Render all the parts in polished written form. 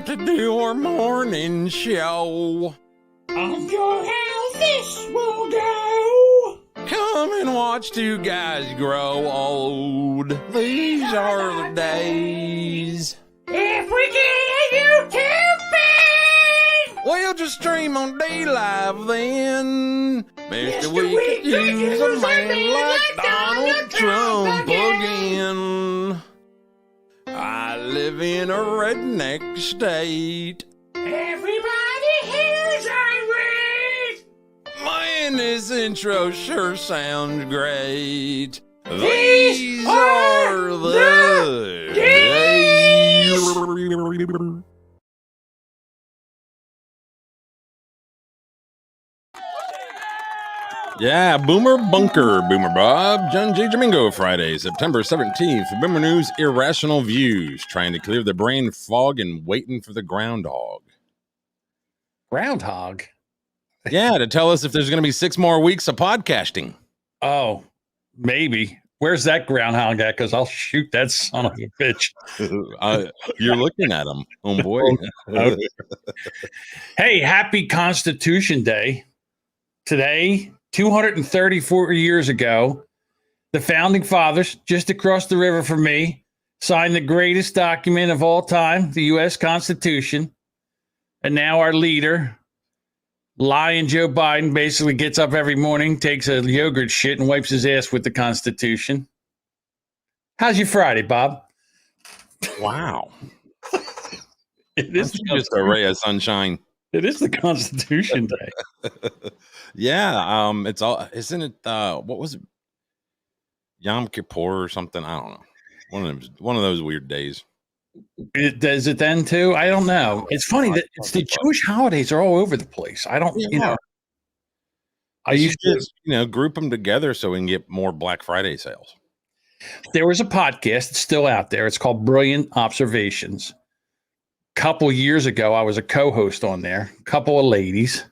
to do our morning show. Uncle, how this will go. Come and watch two guys grow old. These are the days. If we get a YouTube feed, We'll just stream on D-Live then. Mr. We We could use a man like Donald Trump again. again. I live in a redneck state. everybody here's irate. Man, this intro sure sounds great. These are the days. Yeah, Boomer Bunker, Boomer Bob, John J. Domingo, Friday, September 17th. Boomer News, Irrational Views, trying to clear the brain fog and waiting for the groundhog. Groundhog? Yeah, to tell us if there's going to be 6 more weeks of podcasting. Oh, maybe. Where's that groundhog at? Because I'll shoot that son of a bitch. You're looking at him. Oh, boy. Okay. Hey, happy Constitution Day. Today, 234 years ago, the Founding Fathers, just across the river from me, signed the greatest document of all time, the U.S. Constitution. And now our leader, lying Joe Biden, basically gets up every morning, takes a yogurt shit, and wipes his ass with the Constitution. How's your Friday, Bob? Wow. It is Just a ray of sunshine. It is the Constitution Day. Yeah, it's all, isn't it, what was it? Yom Kippur or something? I don't know. One of those weird days. Does it then too? I don't know. It's funny that it's the Jewish holidays are all over the place. I don't, you know. I used to, group them together so we can get more Black Friday sales. there was a podcast, it's still out there. It's called Brilliant Observations. Couple years ago, I was a co-host on there, couple of ladies.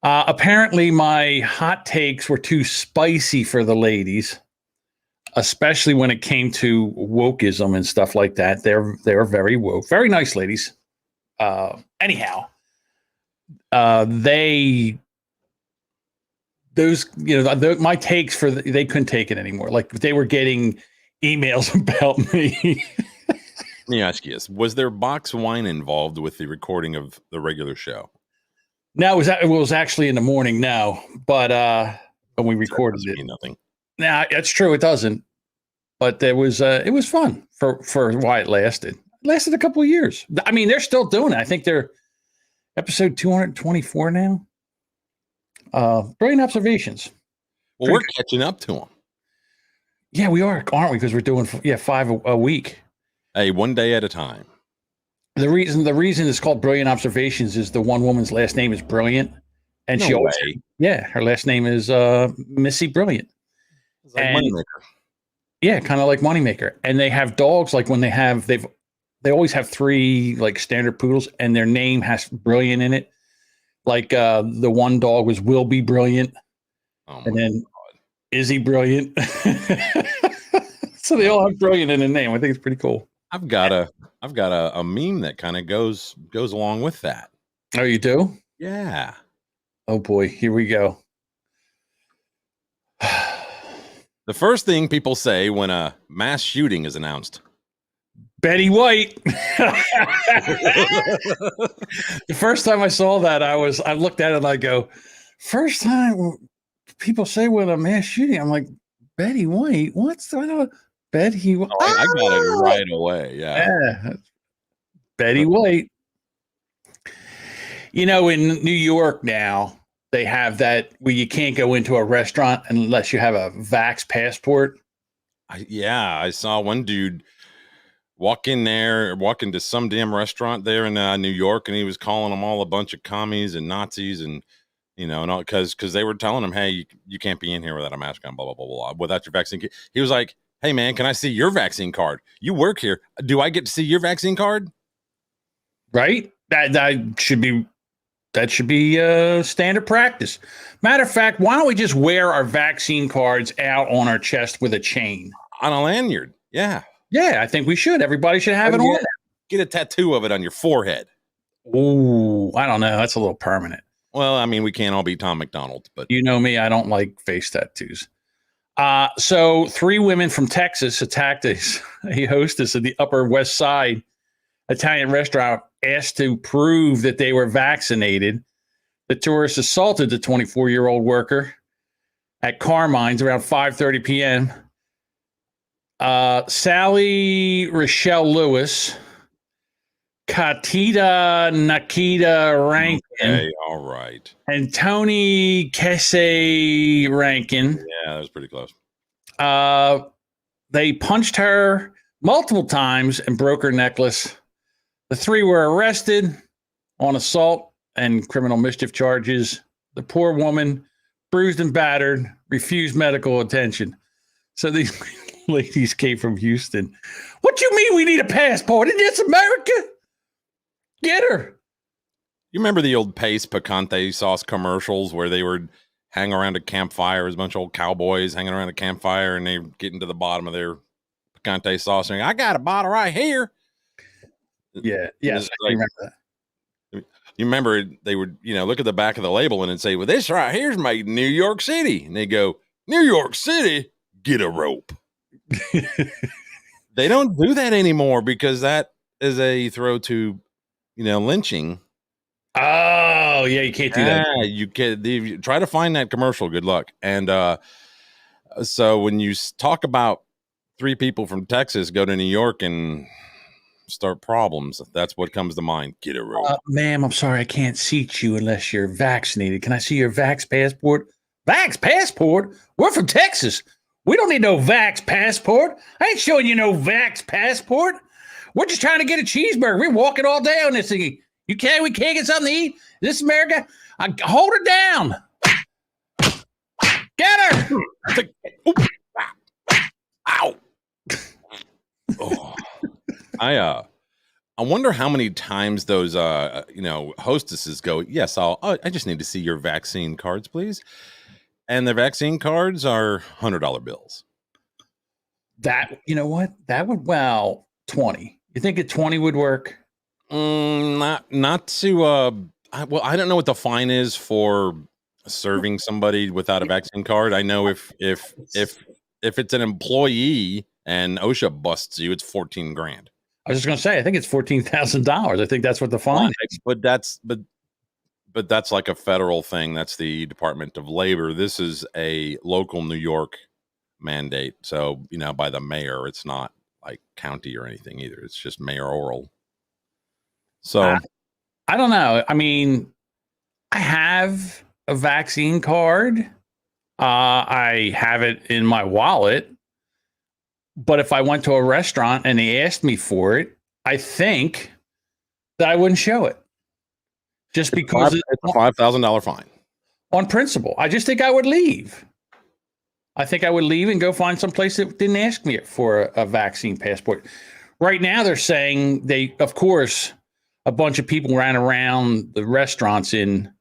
Apparently my hot takes were too spicy for the ladies, especially when it came to wokeism and stuff like that. They're very woke, very nice ladies. Anyhow, my takes they couldn't take it anymore. Like they were getting emails about me. Let me ask you this. Was there box wine involved with the recording of the regular show? No, it was actually in the morning now, but when we recorded it. Nothing. Nah, that's true. It doesn't. But it was fun for why it lasted. It lasted a couple of years. I mean, they're still doing it. I think they're episode 224 now. Brilliant Observations. Well, we're catching up to them. Yeah, we are, aren't we? Because we're doing 5 a week. Hey, one day at a time. The reason it's called Brilliant Observations is the one woman's last name is Brilliant, and No she always, way. her last name is Missy Brilliant. It's like And- Moneymaker. Yeah, kind of like Moneymaker. And they have dogs like when they always have 3 like standard poodles, and their name has Brilliant in it. Like the one dog was Will Be Brilliant, Oh and my then God. Izzy Brilliant. So they all have Brilliant in the name. I think it's pretty cool. I've got a meme that kind of goes along with that. Oh, you do? Yeah. Oh boy, here we go. The first thing people say when a mass shooting is announced. Betty White. The first time I saw that, I looked at it and I go, first time people say when a mass shooting, I'm like, Betty White? What's the Betty White? I got it right away. Yeah. Yeah. Betty White. In New York now, they have that where you can't go into a restaurant unless you have a Vax passport. I saw one dude walk into some damn restaurant there in New York, and he was calling them all a bunch of commies and Nazis, and because they were telling him, hey, you can't be in here without a mask on, blah blah blah blah, without your vaccine. He was like, hey man, can I see your vaccine card? You work here. Do I get to see your vaccine card? Right? That should be standard practice. Matter of fact, why don't we just wear our vaccine cards out on our chest with a chain? On a lanyard. Yeah. Yeah, I think we should. Everybody should have it on. Get a tattoo of it on your forehead. Oh, I don't know. That's a little permanent. Well, I mean, we can't all be Tom McDonald, but You know me, I don't like face tattoos. So 3 women from Texas attacked a hostess at the Upper West Side Italian restaurant, asked to prove that they were vaccinated. The tourist assaulted the 24-year-old worker at Carmine's around 5:30 p.m. Sally Rochelle Lewis, Nikita Rankin, okay, all right. and Tony Kesse Rankin. Yeah, that was pretty close. They punched her multiple times and broke her necklace. The 3 were arrested on assault and criminal mischief charges. The poor woman, bruised and battered, refused medical attention. So these ladies came from Houston. What do you mean we need a passport? Isn't this America? Get her. You remember the old Pace Picante sauce commercials where they would hang around a campfire as a bunch of old cowboys hanging around a campfire and they getting to the bottom of their Picante sauce and I got a bottle right here. Yeah. Yes. I Like, remember that. you remember they would, look at the back of the label and it'd say, well, this right here's made in New York City. And they go, New York City, get a rope. They don't do that anymore because that is a throw to, lynching. Oh, yeah. You can't do that. Yeah, you can try to find that commercial. Good luck. And so when you talk about 3 people from Texas go to New York and start problems, that's what comes to mind. Get a rope. Ma'am, I'm sorry. I can't seat you unless you're vaccinated. Can I see your Vax passport? Vax passport? We're from Texas. We don't need no Vax passport. I ain't showing you no Vax passport. We're just trying to get a cheeseburger. We're walking all day on this thing. We can't get something to eat. This is America. Hold her down. Get her. Ow. Oh. I wonder how many times those hostesses go, yes, I just need to see your vaccine cards, please. And the vaccine cards are $100 bills. That, you know what? That would, 20. You think a 20 would work? Not to I don't know what the fine is for serving somebody without a vaccine card. I know if it's an employee and OSHA busts you, it's 14 grand. I was just going to say, I think it's $14,000. I think that's what the fine is. But that's like a federal thing. That's the Department of Labor. This is a local New York mandate. So, by the mayor, it's not like county or anything either. It's just mayoral. So I don't know. I mean, I have a vaccine card. I have it in my wallet. But if I went to a restaurant and they asked me for it, I think that I wouldn't show it. Just because it's a $5,000 fine. On principle. I just think I would leave. I think I would leave and go find some place that didn't ask me for a vaccine passport. Right now, they're saying of course, a bunch of people ran around the restaurants in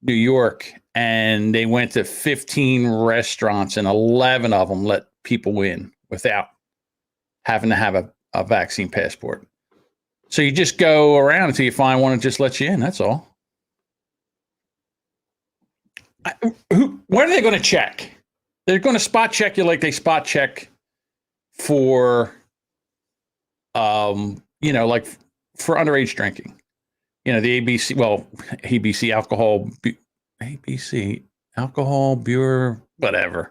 New York and they went to 15 restaurants and 11 of them let people in without having to have a vaccine passport. So you just go around until you find one that just lets you in. That's all. What are they going to check? They're going to spot check you like they spot check for, like for underage drinking. The ABC alcohol bureau, whatever.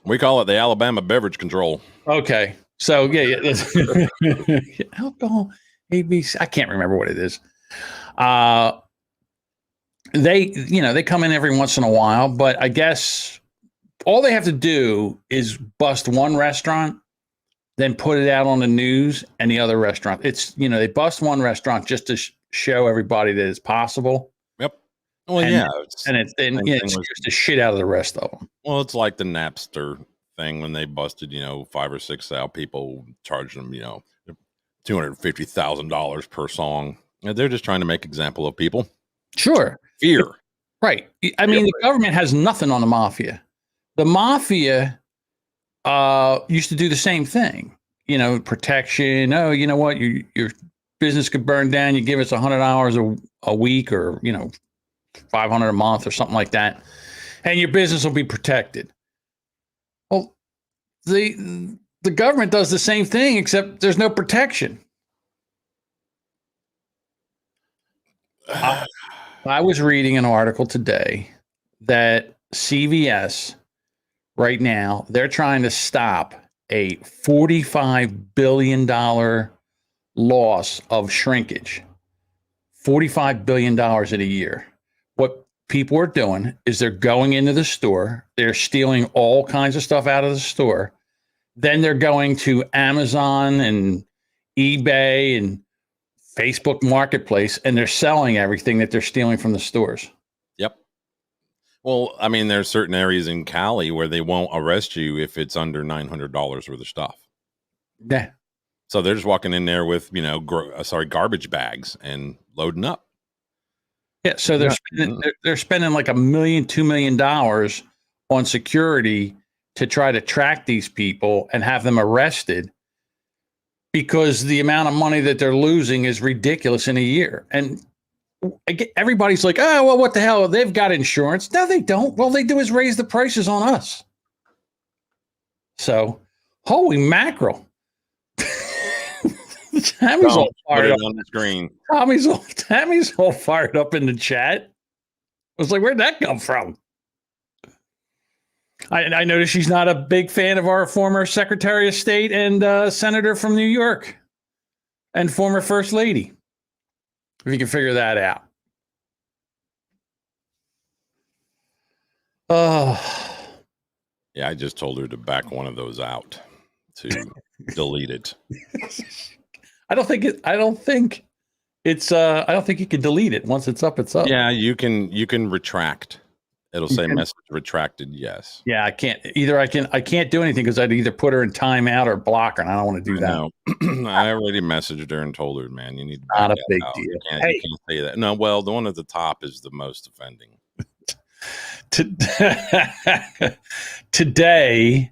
We call it the Alabama Beverage Control. Okay. So yeah. Alcohol, ABC. I can't remember what it is. They come in every once in a while, but I guess all they have to do is bust one restaurant, then put it out on the news and the other restaurant. It's, they bust one restaurant just to show everybody that it's possible. Yep. Well, It scares the shit out of the rest of them. Well, it's like the Napster thing when they busted, 5 or 6 out people, charged them, $250,000 per song. They're just trying to make example of people. Sure. Fear. Right. I mean, the government has nothing on the mafia. The mafia used to do the same thing, protection. Oh, you know what? Your business could burn down. You give us $100 a week, or $500 a month, or something like that, and your business will be protected. Well, the government does the same thing, except there's no protection. I was reading an article today that CVS right now, they're trying to stop a $45 billion loss of shrinkage. $45 billion in a year. What people are doing is they're going into the store, they're stealing all kinds of stuff out of the store. Then they're going to Amazon and eBay and Facebook Marketplace, and they're selling everything that they're stealing from the stores. Yep. Well, I mean, there's certain areas in Cali where they won't arrest you if it's under $900 worth of stuff. Yeah. So they're just walking in there with, garbage bags and loading up. Yeah. So they're spending like $1 million, $2 million on security to try to track these people and have them arrested, because the amount of money that they're losing is ridiculous in a year. And everybody's like, oh, well, what the hell? They've got insurance. No, they don't. All they do is raise the prices on us. So, holy mackerel. Tammy's all fired up on the screen. Tammy's all fired up in the chat. I was like, where'd that come from? I noticed she's not a big fan of our former Secretary of State and Senator from New York and former First Lady. If you can figure that out. Oh. Yeah, I just told her to back one of those out to delete it. I don't think you can delete it. Once it's up, it's up. Yeah, you can retract. It'll say message retracted. Yes. Yeah, I can't do anything because I'd either put her in timeout or block her, and I don't want to do that. No, I already messaged her and told her, man, you need to not a big deal. You can't say that. No, well, the one at the top is the most offending. Today,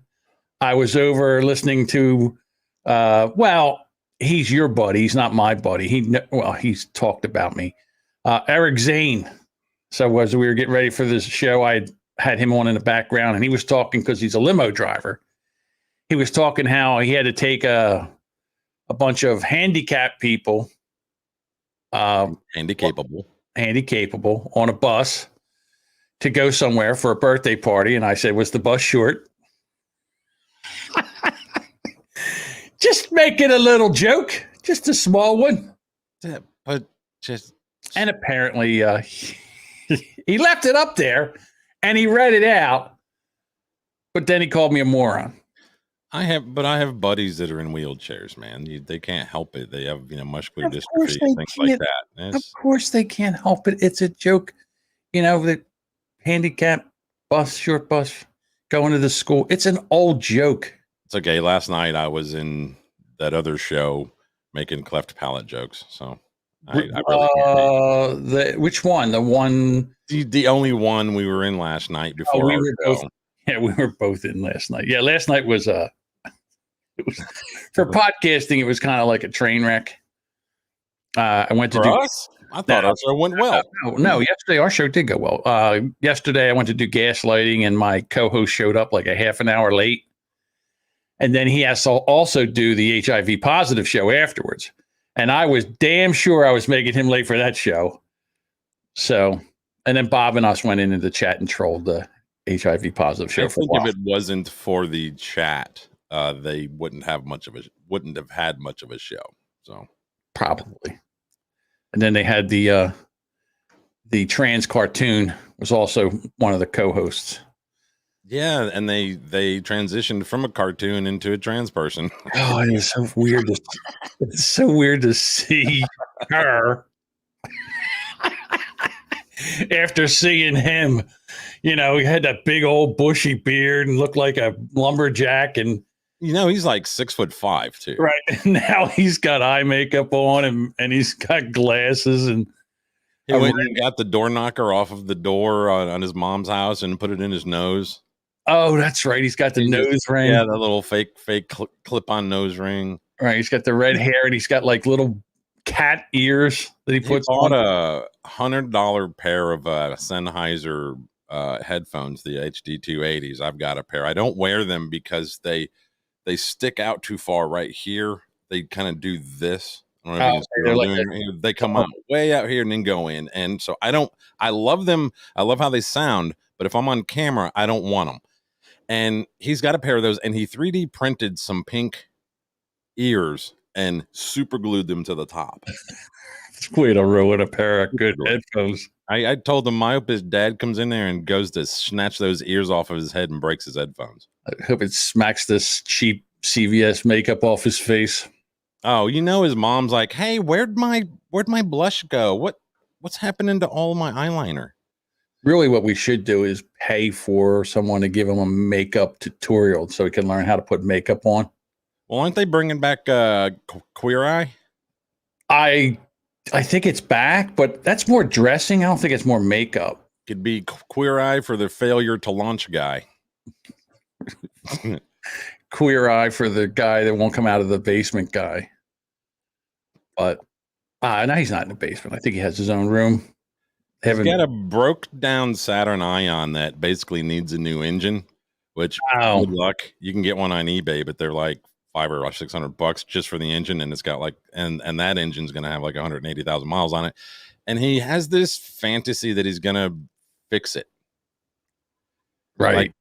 I was over listening to, he's your buddy. He's not my buddy. He's talked about me. Eric Zane. So as we were getting ready for this show, I had him on in the background, and he was talking because he's a limo driver. He was talking how he had to take a bunch of handicapped people, handicapable on a bus to go somewhere for a birthday party. And I said, was the bus short? Just making a little joke, just a small one. Yeah, but just. And apparently, he left it up there and he read it out, but then he called me a moron. I have buddies that are in wheelchairs, man. They can't help it. They have, muscular dystrophy, things like that. Of course they can't help it. It's a joke. The handicapped bus, short bus, going to the school. It's an old joke. It's okay. Last night I was in that other show making cleft palate jokes. So I really which one? The one, the only one we were in last night before we were both. Yeah, we were both in last night. Yeah, last night was it was for podcasting. It was kind of like a train wreck. I went to for us. I thought our show went well. No, yesterday our show did go well. Yesterday I went to do gaslighting, and my co-host showed up like a half an hour late, and then he has to also do the HIV positive show afterwards. And I was damn sure I was making him late for that show. So, and then Bob and us went into the chat and trolled the HIV positive show. I think if it wasn't for the chat, they wouldn't have had much of a show. So probably. And then they had the trans cartoon was also one of the co-hosts. Yeah, and they transitioned from a cartoon into a trans person. Oh, it is so weird. It's so weird to see her after seeing him. He had that big old bushy beard and looked like a lumberjack, and he's like 6'5" too. Right. And now he's got eye makeup on and he's got glasses, and he went and got the door knocker off of the door on his mom's house and put it in his nose. Oh, that's right. He's got the nose ring. Yeah, the little fake clip-on nose ring. Right. He's got the red hair, and he's got like little cat ears that he He puts bought on. $100 pair of Sennheiser headphones, the HD 280s. I've got a pair. I don't wear them because they stick out too far right here. They kind of do this. I don't know if you can see what I'm doing. They come out way out here and then go in. And so I love them. I love how they sound. But if I'm on camera, I don't want them. And he's got a pair of those. And he 3D printed some pink ears and super glued them to the top. Way to ruin a pair of good headphones. I told him, I hope his dad comes in there and goes to snatch those ears off of his head and breaks his headphones. I hope it smacks this cheap CVS makeup off his face. Oh, his mom's like, hey, where'd my blush go? What's happening to all my eyeliner? Really, what we should do is pay for someone to give him a makeup tutorial so he can learn how to put makeup on. Well, aren't they bringing back Queer Eye? I think it's back, but that's more dressing. I don't think it's more makeup. Could be Queer Eye for the failure to launch guy. Queer Eye for the guy that won't come out of the basement guy. But no, he's not in the basement. I think he has his own room. He's got a broke down Saturn Ion that basically needs a new engine, which good luck. You can get one on eBay, but they're like $500 or $600 just for the engine, and it's got like and that engine's gonna have like 180,000 miles on it. And he has this fantasy that he's gonna fix it. Right. Like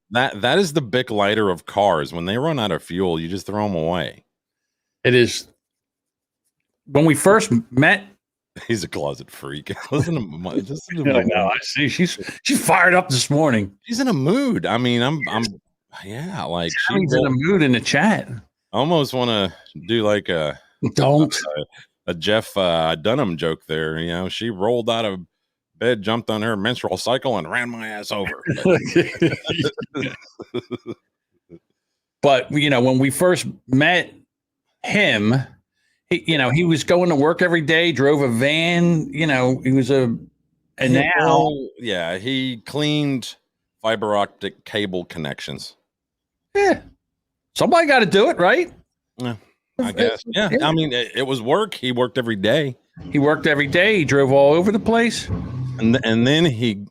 that is the Bic lighter of cars. When they run out of fuel, you just throw them away. It is. When we first met, he's a closet freak. Listen to I know. I see. She's fired up this morning. She's in a mood. I mean, I'm yeah, like she's in a mood in the chat. I almost want to do like a Jeff Dunham joke there. She rolled out of bed, jumped on her menstrual cycle, and ran my ass over. But when we first met him, he was going to work every day, drove a van. He was he cleaned fiber optic cable connections. Yeah. Somebody got to do it, right? Yeah, I guess. Yeah. I mean, it was work. He worked every day. He worked every day. He drove all over the place. And then he.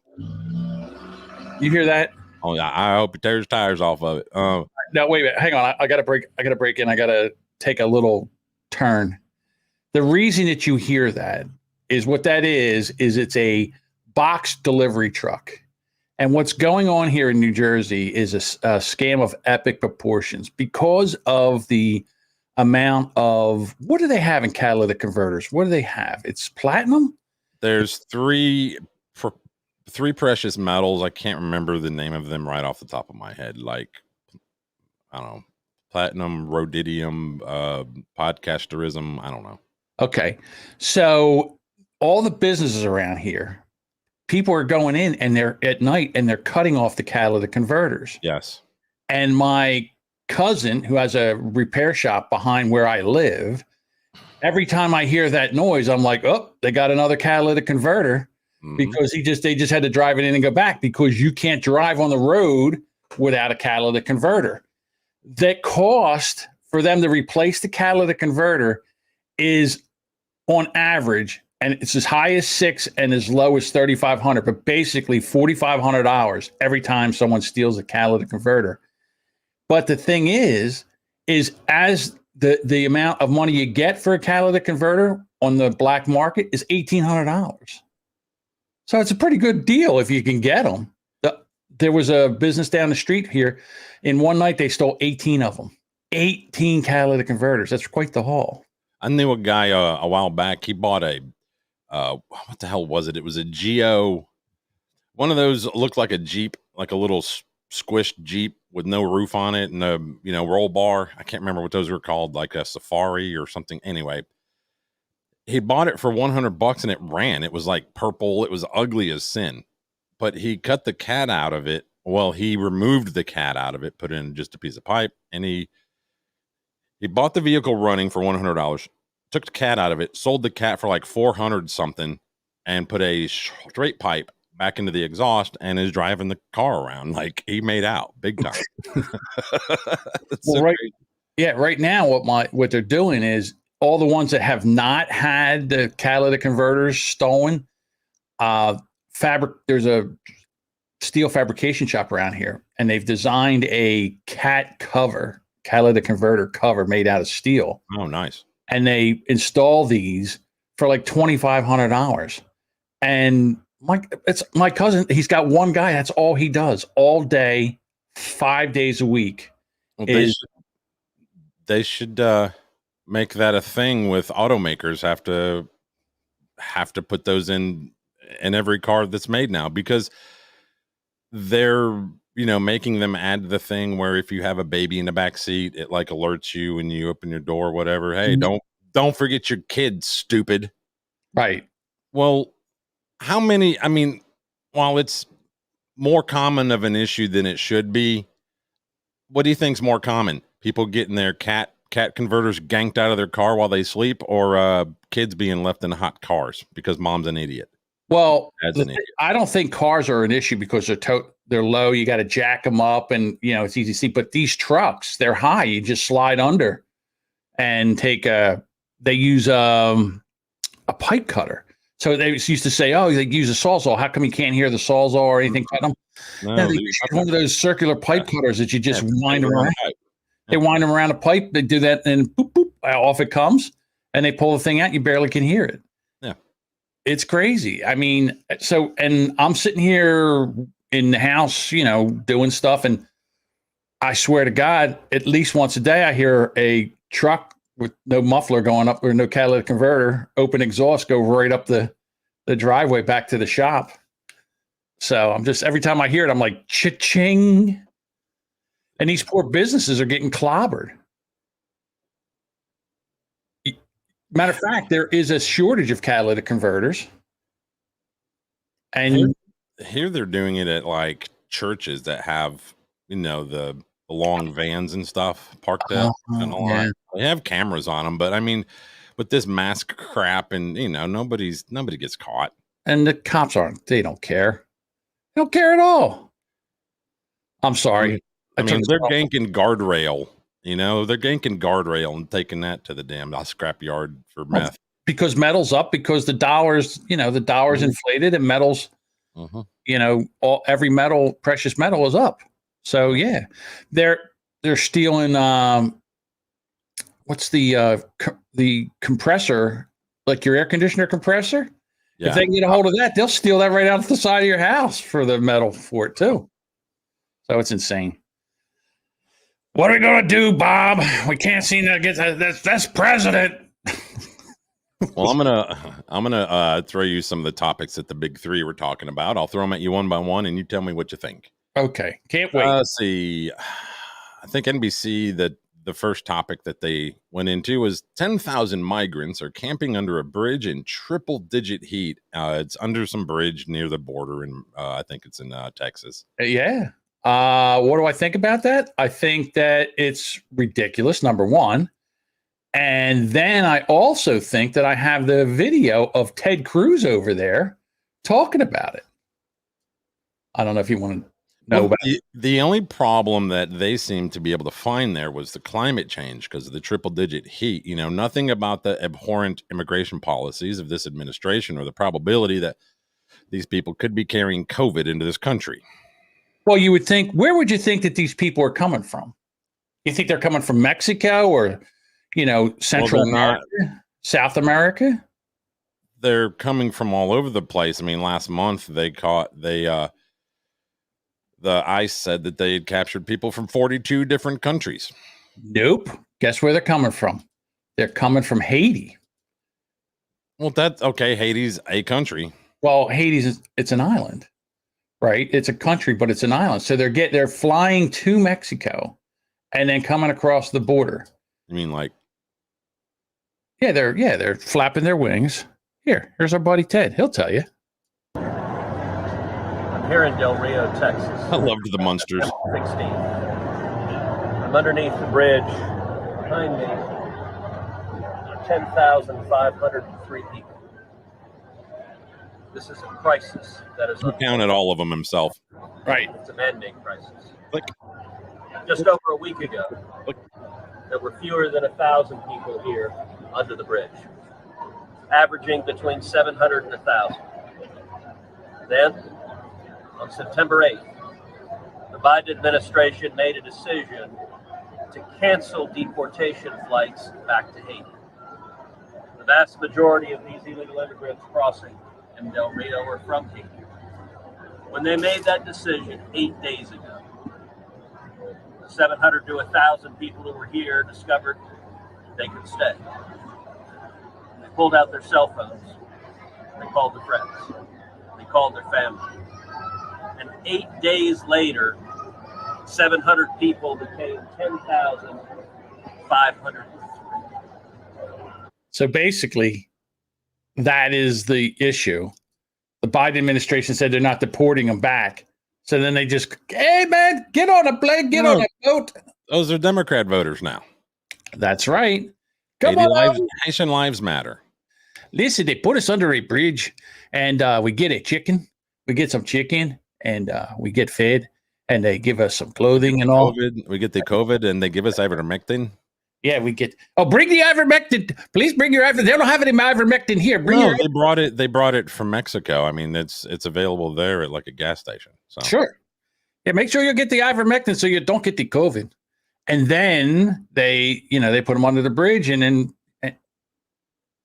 You hear that? Oh, yeah. I hope he tears tires off of it. No, wait a minute. Hang on. I got to break in. I got to take a little turn. The reason that you hear that is what that is it's a box delivery truck. And what's going on here in New Jersey is a scam of epic proportions because of the amount of, what do they have in catalytic converters? What do they have? It's platinum? There's three precious metals. I can't remember the name of them right off the top of my head. Like, I don't know, platinum, rhodium, podcasterism. I don't know. Okay. So all the businesses around here, people are going in and they're at night and they're cutting off the catalytic converters. Yes. And my cousin, who has a repair shop behind where I live, every time I hear that noise, I'm like, oh, they got another catalytic converter. Mm-hmm. Because they just had to drive it in and go back because you can't drive on the road without a catalytic converter. The cost for them to replace the catalytic converter is on average, and it's as high as $6,000 and as low as $3,500, but basically $4,500 every time someone steals a catalytic converter. But the thing is as the amount of money you get for a catalytic converter on the black market is $1,800. So it's a pretty good deal if you can get them. There was a business down the street here. In one night, they stole 18 of them. 18 catalytic converters. That's quite the haul. I knew a guy a while back. He bought a what the hell was it? It was a Geo. One of those looked like a Jeep, like a little squished Jeep with no roof on it and a roll bar. I can't remember what those were called, like a Safari or something. Anyway, he bought it for $100 and it ran. It was like purple. It was ugly as sin. But he cut the cat out of it. Well, he removed the cat out of it, put in just a piece of pipe, and he bought the vehicle running for $100, took the cat out of it, sold the cat for like $400 something, and put a straight pipe back into the exhaust and is driving the car around like he made out big time. Well, right now what they're doing is all the ones that have not had the catalytic converters stolen, there's a steel fabrication shop around here, and they've designed a catalytic converter cover made out of steel. Oh, nice. And they install these for like $2,500. And it's my cousin. He's got one guy. That's all he does all day, 5 days a week. Well, they should make that a thing with automakers. Have to put those in every car that's made now, because they're making them add the thing where if you have a baby in the back seat, it like alerts you when you open your door, whatever. Hey, don't forget your kid, stupid. Right. Well, how many? I mean, while it's more common of an issue than it should be, what do you think's more common? People getting their cat converters ganked out of their car while they sleep, or kids being left in hot cars because mom's an idiot? Well, An idiot. I don't think cars are an issue because they're low. You got to jack them up, and it's easy to see. But these trucks, they're high. You just slide under and they use a pipe cutter. So they used to say, "Oh, they use a sawzall. How come you can't hear the sawzall or anything cut them?" No, They use one of those circular pipe cutters that you just wind around. They wind them around a pipe. They do that, and boop, boop, off it comes, and they pull the thing out. You barely can hear it. Yeah, it's crazy. I mean, and I'm sitting here in the house, doing stuff, and I swear to God, at least once a day, I hear a truck with no muffler going up or no catalytic converter, open exhaust, go right up the driveway back to the shop. So every time I hear it, I'm like, cha-ching. And these poor businesses are getting clobbered. Matter of fact, there is a shortage of catalytic converters. And here they're doing it at like churches that have, the long vans and stuff parked up. Yeah. They have cameras on them, but I mean, with this mask crap, and nobody gets caught. And the cops they don't care. They don't care at all. I'm sorry. I mean, they're ganking guardrail. They're ganking guardrail and taking that to the damn scrap yard for meth. Because metal's up, because the dollar's inflated, and metal's, every metal, precious metal is up. So yeah, they're stealing. What's the compressor, like your air conditioner compressor? Yeah. If they can get a hold of that, they'll steal that right out of the side of your house for the metal for it too. So it's insane. What are we gonna do, Bob? We can't seem to get that's president. Well, I'm gonna throw you some of the topics that the big three were talking about. I'll throw them at you one by one, and you tell me what you think. Okay, can't wait. Let's see. I think NBC, the first topic that they went into was 10,000 migrants are camping under a bridge in triple-digit heat. It's under some bridge near the border, and I think it's in Texas. Yeah. What do I think about that? I think that it's ridiculous, number one. And then I also think that I have the video of Ted Cruz over there talking about it. I don't know if you want to know about it. The only problem that they seem to be able to find there was the climate change because of the triple-digit heat. Nothing about the abhorrent immigration policies of this administration or the probability that these people could be carrying COVID into this country. Well, you would think, where would you think that these people are coming from? You think they're coming from Mexico or, Central America, South America? They're coming from all over the place. I mean, last month the ICE said that they had captured people from 42 different countries. Nope. Guess where they're coming from? They're coming from Haiti. Well, that's okay. Haiti's a country. Well, Haiti's it's an island. Right, it's a country, but it's an island. So they're flying to Mexico, and then coming across the border. You mean like? Yeah, they're flapping their wings. Here's our buddy Ted. He'll tell you. I'm here in Del Rio, Texas. I loved the Munsters. 16. I'm underneath the bridge. Behind me, 10,503 people. This is a crisis that is. He counted all of them himself. Right. It's a man-made crisis. Look. Just over a week ago, there were fewer than 1,000 people here under the bridge, averaging between 700 and 1,000. Then, on September 8th, the Biden administration made a decision to cancel deportation flights back to Haiti. The vast majority of these illegal immigrants crossing in Del Rio are from Haiti. When they made that decision 8 days ago, the 700 to 1,000 people who were here discovered they could stay. They pulled out their cell phones. They called their friends. They called their family. And 8 days later, 700 people became 10,500. So basically, that is the issue. The Biden administration said they're not deporting them back. So then they just, hey, man, get on a plane, get on a boat. Those are Democrat voters now. That's right. Come on. Haitian lives matter. Listen, they put us under a bridge and we get a chicken. We get some chicken and we get fed and they give us some clothing and all. We get the COVID and they give us ivermectin. Yeah, we get. Oh, bring the ivermectin. Please bring your ivermectin. They don't have any ivermectin here. They brought it. They brought it from Mexico. I mean, it's available there at like a gas station. So. Sure. Yeah, make sure you get the ivermectin so you don't get the COVID. And then they put them under the bridge, and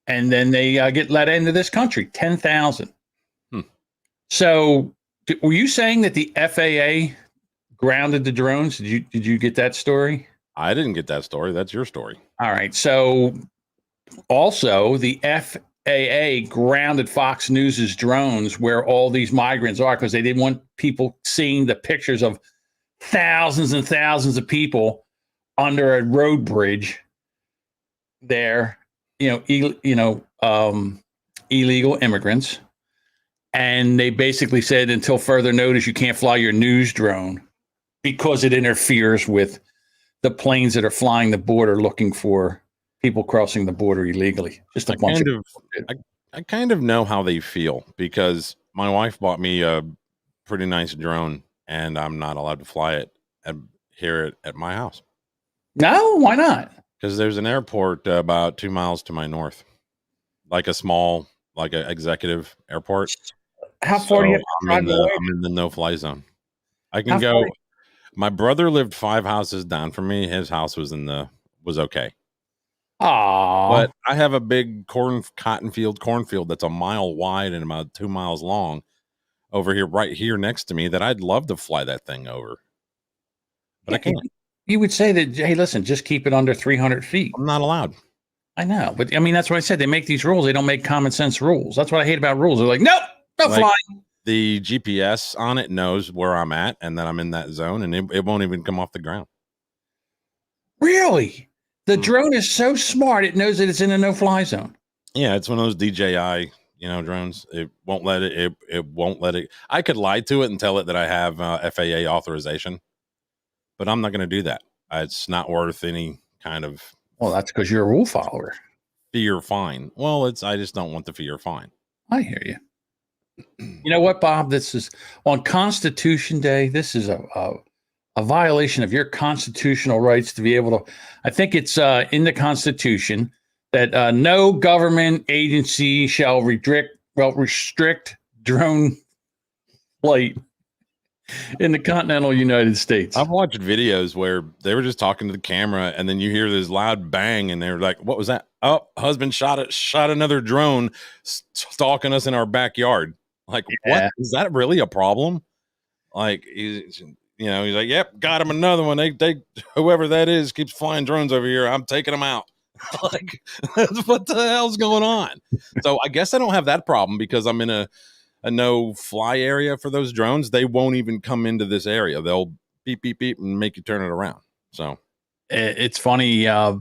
then they get let into this country. 10,000. So, were you saying that the FAA grounded the drones? Did you get that story? I didn't get that story. That's your story. All right. So also the FAA grounded Fox News's drones where all these migrants are because they didn't want people seeing the pictures of thousands and thousands of people under a road bridge there, illegal immigrants. And they basically said, until further notice, you can't fly your news drone because it interferes with the planes that are flying the border looking for people crossing the border illegally. Just a bunch of I kind of know how they feel because my wife bought me a pretty nice drone and I'm not allowed to fly it here at my house. No, why not? Because there's an airport about 2 miles to my north, like a small, like an executive airport. How far do you have to drive away? I'm in the no-fly zone. I can go. My brother lived 5 houses down from me. His house was okay. Aww. But I have a big cornfield that's a mile wide and about 2 miles long over here, right here next to me, that I'd love to fly that thing over. But I can't. You would say that, hey, listen, just keep it under 300 feet. I'm not allowed. I know. But I mean, that's what I said. They make these rules. They don't make common sense rules. That's what I hate about rules. They're like, nope, no flying. The GPS on it knows where I'm at and that I'm in that zone, and it won't even come off the ground. Really? The drone is so smart, it knows that it's in a no-fly zone. Yeah, it's one of those DJI, drones. It won't let it. It won't let it. I could lie to it and tell it that I have FAA authorization, but I'm not going to do that. It's not worth any kind of. Well, that's because you're a rule follower. Fear fine. Well, I just don't want the fear fine. I hear you. You know what, Bob? This is on Constitution Day. This is a violation of your constitutional rights to be able to. I think it's in the Constitution that no government agency shall restrict drone flight in the continental United States. I've watched videos where they were just talking to the camera, and then you hear this loud bang, and they're like, "What was that? Oh, husband shot another drone, stalking us in our backyard." Like, What is that really a problem? Like, he's like, "Yep, got him another one. They whoever that is keeps flying drones over here. I'm taking them out." Like, what the hell's going on? So I guess I don't have that problem because I'm in a no fly area for those drones. They won't even come into this area. They'll beep, beep, beep and make you turn it around. So it's funny. Not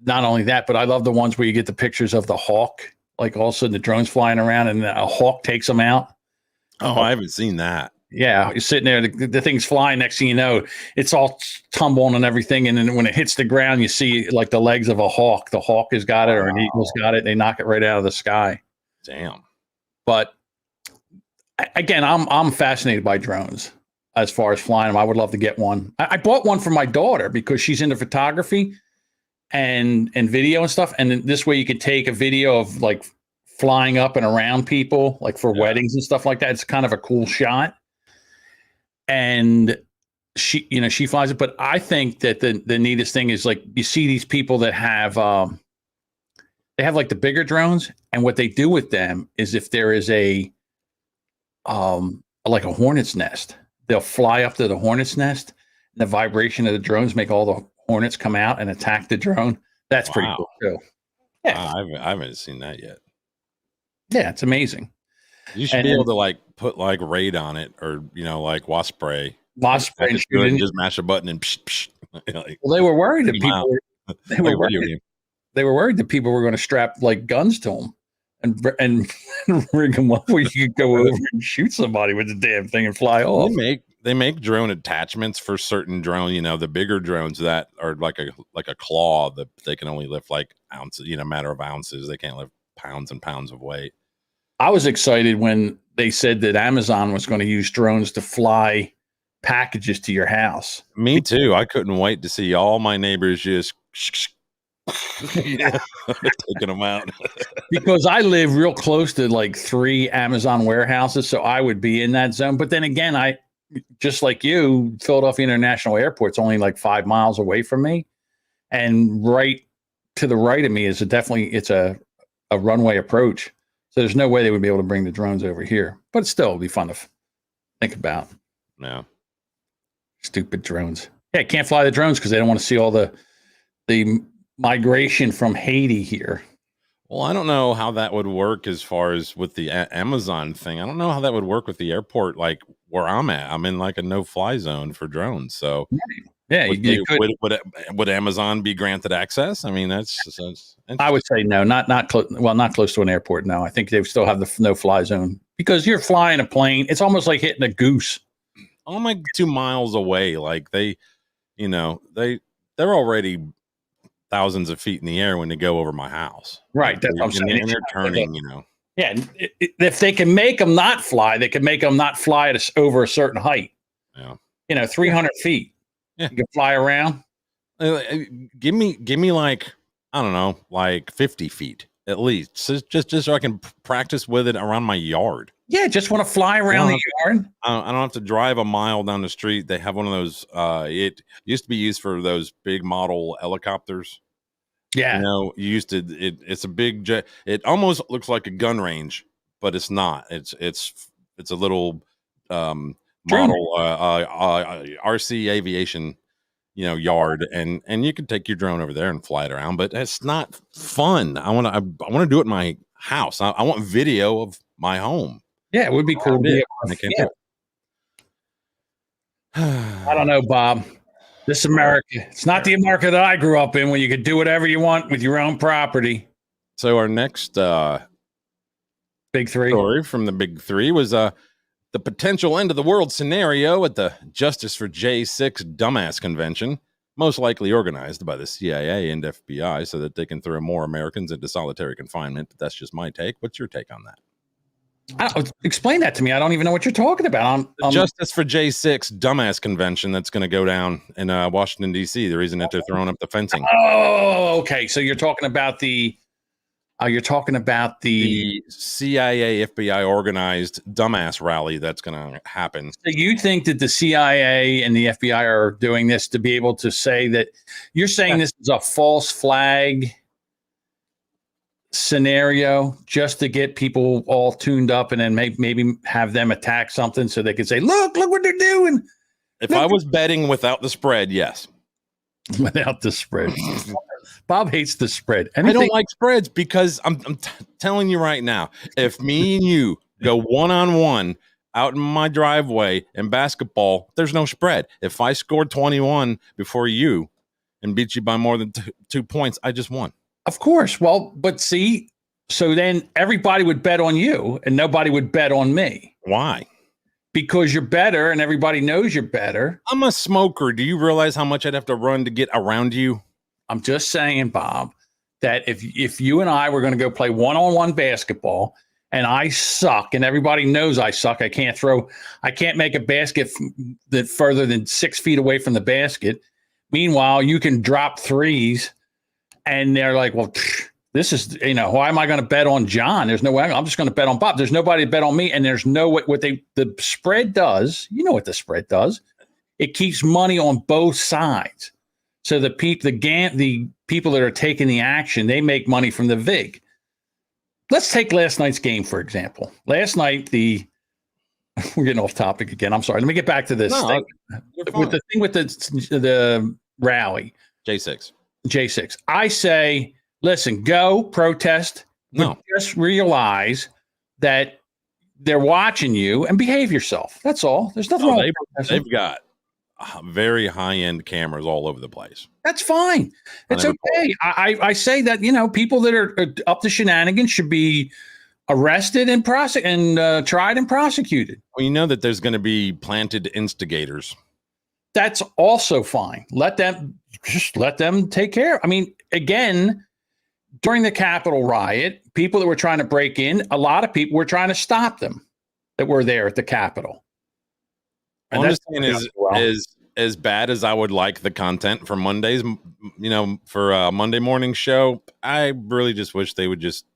only that, but I love the ones where you get the pictures of the hawk, like all of a sudden the drone's flying around and a hawk takes them out. Oh, I haven't seen that. Yeah. You're sitting there, the thing's flying. Next thing you know, it's all tumbling and everything. And then when it hits the ground, you see like the legs of a hawk. The hawk has got it or an eagle's got it. They knock it right out of the sky. Damn. But again, I'm fascinated by drones as far as flying them. I would love to get one. I bought one for my daughter because she's into photography. and video and stuff. And then this way you could take a video of like flying up and around people, like for weddings and stuff like that. It's kind of a cool shot. And she, you know, she flies it. But I think that the neatest thing is like you see these people that have they have like the bigger drones, and what they do with them is if there is a like a hornet's nest, they'll fly up to the hornet's nest, and the vibration of the drones make all the hornets come out and attack the drone. That's pretty cool too. Yeah, I haven't seen that yet. Yeah, it's amazing. You should be able to like put like raid on it, or you know, like wasp spray. Wasp spray and shoot it. Just mash a button and psh, psh, like, well, they were worried that people were, they were worried that people were going to strap like guns to them and rig them up where you could go over and shoot somebody with the damn thing and fly off. They make drone attachments for certain drone. You know, the bigger drones that are like a claw that they can only lift like ounces. You know, matter of ounces. They can't lift pounds and pounds of weight. I was excited when they said that Amazon was going to use drones to fly packages to your house. Me too. I couldn't wait to see all my neighbors just taking them out. Because I live real close to like 3 Amazon warehouses, so I would be in that zone. But then again, I just like you, Philadelphia International Airport's only like 5 miles away from me, and right to the right of me is it's a runway approach. So there's no way they would be able to bring the drones over here. But still, it'd be fun to think about. Yeah. Stupid drones. Yeah, can't fly the drones because they don't want to see all the migration from Haiti here. Well, I don't know how that would work as far as with the Amazon thing. I don't know how that would work with the airport, like where I'm at. I'm in like a no-fly zone for drones. So yeah, would Amazon be granted access? I mean, that's I would say no, not close to an airport. No, I think they still have the no-fly zone because you're flying a plane. It's almost like hitting a goose. I'm like 2 miles away. Like they're already thousands of feet in the air when they go over my house. Right. That's what I'm saying. And they're turning, you know. Yeah. If they can make them not fly, they can make them not fly at over a certain height. Yeah. You know, 300 feet. Yeah. You can fly around. Give me like, I don't know, like 50 feet at least. Just so I can practice with it around my yard. Yeah, just want to fly around the yard. I don't have to drive a mile down the street. They have one of those. It used to be used for those big model helicopters. Yeah, you know, you used to. It's a big jet. It almost looks like a gun range, but it's not. It's a little model RC aviation, you know, yard, and you can take your drone over there and fly it around. But it's not fun. I want to do it in my house. I want video of my home. Yeah, it would be cool. I don't know, Bob. This America, it's not the America that I grew up in when you could do whatever you want with your own property. So our next Big Three story from the Big Three was the potential end of the world scenario at the Justice for J6 Dumbass Convention, most likely organized by the CIA and FBI so that they can throw more Americans into solitary confinement. But that's just my take. What's your take on that? Explain that to me. I don't even know what you're talking about. Justice for J6 Dumbass Convention that's going to go down in Washington, D.C. The reason that they're throwing up the fencing. Oh, okay. So you're talking about the CIA FBI organized dumbass rally that's going to happen. So you think that the CIA and the FBI are doing this to be able to say that you're saying this is a false flag scenario just to get people all tuned up and then maybe have them attack something so they could say, look what they're doing. If I was betting without the spread, yes. Without the spread. Bob hates the spread. I don't like spreads because I'm telling you right now, if me and you go one-on-one out in my driveway in basketball, there's no spread. If I scored 21 before you and beat you by more than 2 points, I just won. Of course. Well, but see, so then everybody would bet on you and nobody would bet on me. Why? Because you're better and everybody knows you're better. I'm a smoker. Do you realize how much I'd have to run to get around you? I'm just saying, Bob, that if you and I were going to go play one-on-one basketball and I suck and everybody knows I suck, I can't make a basket that further than 6 feet away from the basket. Meanwhile, you can drop threes and they're like, well, this is, why am I going to bet on John? There's no way. I'm just going to bet on Bob. There's nobody to bet on me. And there's no way the spread does. You know what the spread does? It keeps money on both sides. So the people that are taking the action, they make money from the VIG. Let's take last night's game, for example. Last night, we're getting off topic again. I'm sorry. Let me get back to this thing. With the rally. J6. I say, listen, go protest. No. Just realize that they're watching you and behave yourself. That's all. There's nothing wrong with protesting. They've got very high-end cameras all over the place. That's fine. It's okay. I say that, people that are up to shenanigans should be arrested and tried and prosecuted. Well, you know that there's going to be planted instigators. That's also fine. Let them take care. I mean, again, during the Capitol riot, people that were trying to break in, a lot of people were trying to stop them that were there at the Capitol. And I'm just saying is as bad as I would like the content for Mondays, for a Monday morning show, I really just wish they would just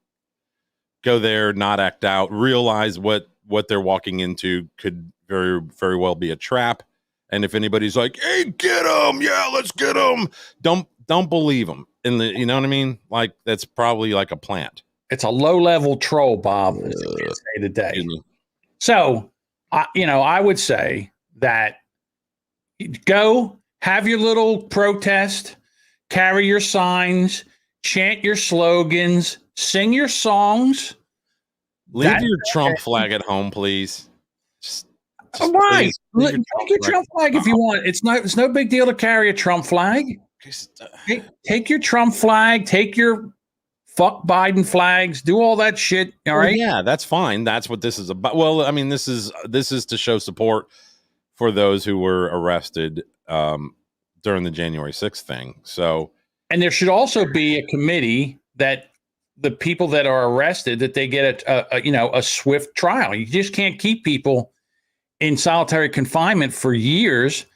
go there, not act out, realize what they're walking into could very, very well be a trap. And if anybody's like, hey, get them. Yeah, let's get them. Don't believe them. You know what I mean? Like, that's probably like a plant. It's a low-level troll, Bob, as they say today. So, I would say that go have your little protest, carry your signs, chant your slogans, sing your songs. Leave your Trump flag at home, please. Right. Take your Trump flag if you want. It's no big deal to carry a Trump flag. Take your Trump flag, take your fuck Biden flags, do all that shit. All right. Yeah, that's fine. That's what this is about. Well, I mean, this is to show support for those who were arrested during the January 6th thing. So, and there should also be a committee that the people that are arrested, that they get a swift trial. You just can't keep people in solitary confinement for years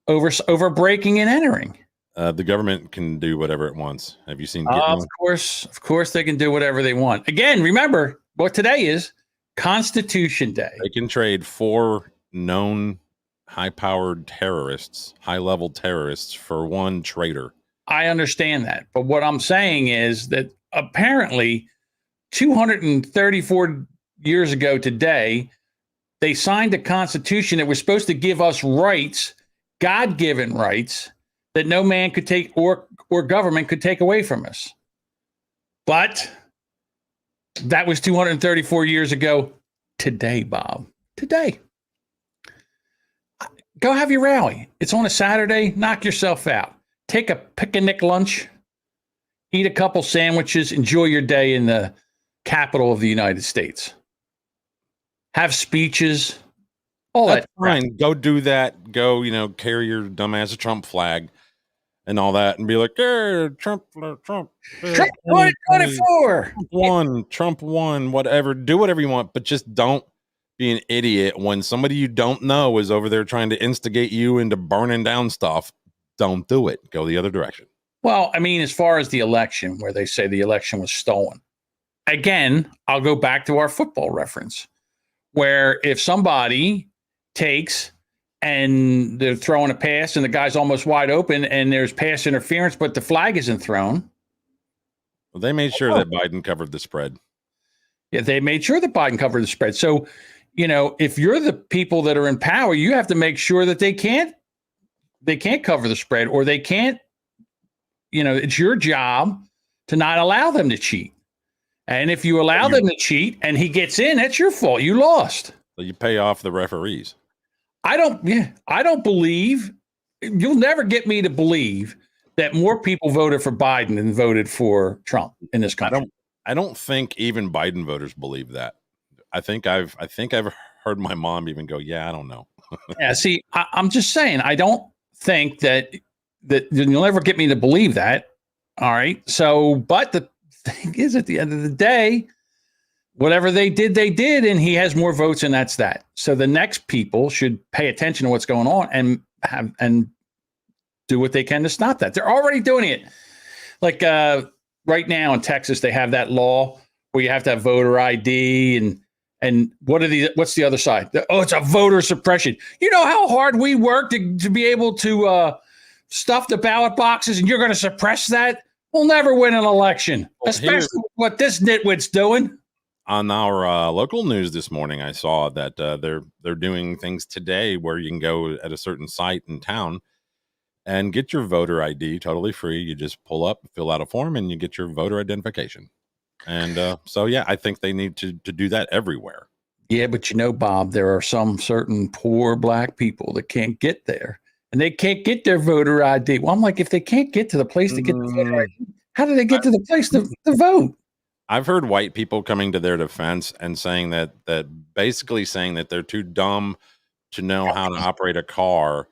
over breaking and entering. The government can do whatever it wants. Have you seen? Of course, they can do whatever they want. Again, remember what today is: Constitution Day. They can trade 4 known high-powered terrorists, high-level terrorists, for 1 traitor. I understand that, but what I'm saying is that apparently 234 years ago today, they signed a constitution that was supposed to give us rights, God-given rights, that no man could take or government could take away from us. But that was 234 years ago today, Bob. Today. Go have your rally. It's on a Saturday. Knock yourself out. Take a picnic lunch. Eat a couple sandwiches. Enjoy your day in the capital of the United States. Have speeches. All That's that. Fine. Go do that. Go, carry your dumbass Trump flag and all that, and be like, hey, Trump 2024. Trump won, whatever. Do whatever you want, but just don't be an idiot when somebody you don't know is over there trying to instigate you into burning down stuff. Don't do it. Go the other direction. Well, I mean, as far as the election, where they say the election was stolen, again, I'll go back to our football reference, where if somebody takes and they're throwing a pass and the guy's almost wide open and there's pass interference, but the flag isn't thrown. Well, they made sure that Biden covered the spread. Yeah, they made sure that Biden covered the spread. So, if you're the people that are in power, you have to make sure that they can't cover the spread, or they can't, it's your job to not allow them to cheat. And if you allow them to cheat and he gets in, that's your fault. You lost. So you pay off the referees. I don't believe, you'll never get me to believe that more people voted for Biden than voted for Trump in this country. I don't think even Biden voters believe that. I think I've heard my mom even go, yeah, I don't know. Yeah, see, I'm just saying, I don't think that you'll never get me to believe that. All right. So, but the thing is, at the end of the day, whatever they did, and he has more votes, and that's that. So the next people should pay attention to what's going on and do what they can to stop that. They're already doing it. like right now in Texas, they have that law where you have to have voter ID and what's the other side? Oh, it's a voter suppression. You know how hard we work to be able to stuff the ballot boxes, and you're going to suppress that? We'll never win an election, especially with what this nitwit's doing. On our local news this morning, I saw that they're doing things today where you can go at a certain site in town and get your voter ID totally free. You just pull up, fill out a form, and you get your voter identification. And so, yeah, I think they need to do that everywhere. Yeah, but you know, Bob, there are some certain poor black people that can't get there, and they can't get their voter ID. Well, I'm like, if they can't get to the place to get the voter ID, how do they get to the place to vote? I've heard white people coming to their defense and saying that basically saying that they're too dumb to know how to operate a car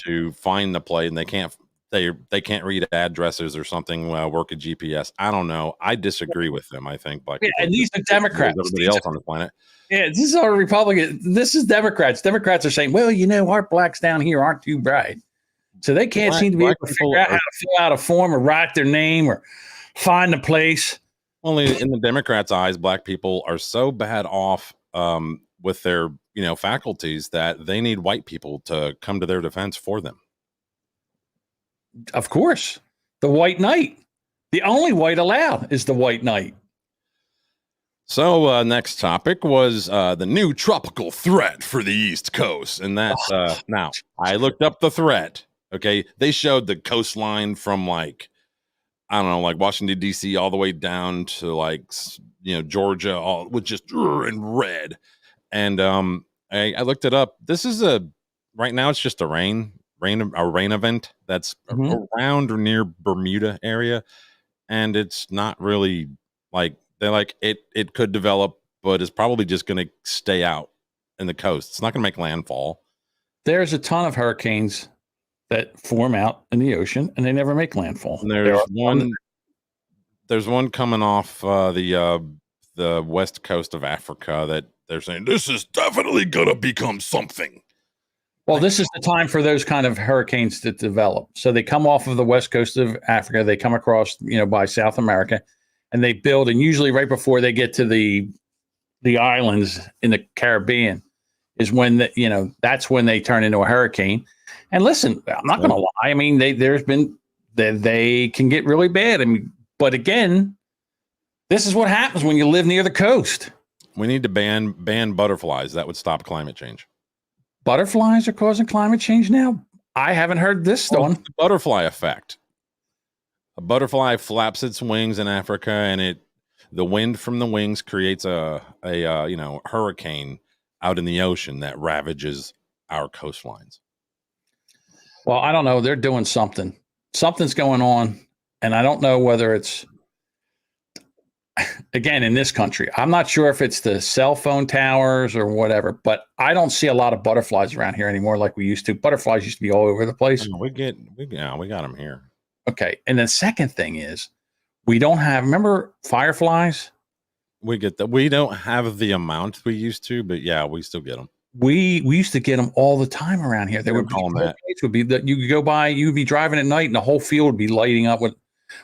to find the plate, and they can't read addresses or something, work a GPS. I don't know. I disagree with them. I think black people, and these are Democrats. Everybody else on the planet. Yeah, this is our Republican. This is Democrats. Democrats are saying, well, you know, our blacks down here aren't too bright, so they can't seem to be able to figure out how to fill out a form or write their name or find the place. Only in the Democrats' eyes, black people are so bad off with their faculties that they need white people to come to their defense for them. Of course, the white knight. The only white allowed is the white knight. So next topic was the new tropical threat for the East Coast. And that's now I looked up the threat. Okay. They showed the coastline from like Washington, D.C. all the way down to Georgia, all with just in red. And I looked it up. This is right now it's just a rain event that's around or near Bermuda area. And it's not really it could develop, but it's probably just going to stay out in the coast. It's not going to make landfall. There's a ton of hurricanes that form out in the ocean and they never make landfall. And there's one coming off the west coast of Africa that they're saying this is definitely going to become something. Well, this is the time for those kind of hurricanes to develop. So they come off of the west coast of Africa, they come across, by South America, and they build, and usually right before they get to the islands in the Caribbean is when that's when they turn into a hurricane. And listen, I'm not going to lie. I mean, they can get really bad. I mean, but again, this is what happens when you live near the coast. We need to ban butterflies. That would stop climate change. Butterflies are causing climate change now? I haven't heard this one. The butterfly effect. A butterfly flaps its wings in Africa, and the wind from the wings creates a hurricane out in the ocean that ravages our coastlines. Well, I don't know. They're doing something. Something's going on, and I don't know whether it's, again, in this country. I'm not sure if it's the cell phone towers or whatever, but I don't see a lot of butterflies around here anymore like we used to. Butterflies used to be all over the place. We got them here. Okay. And the second thing is we don't have, remember fireflies? We get that. We don't have the amount we used to, but yeah, we still get them. We used to get them all the time around here. They would be that you could go by, you'd be driving at night and the whole field would be lighting up with,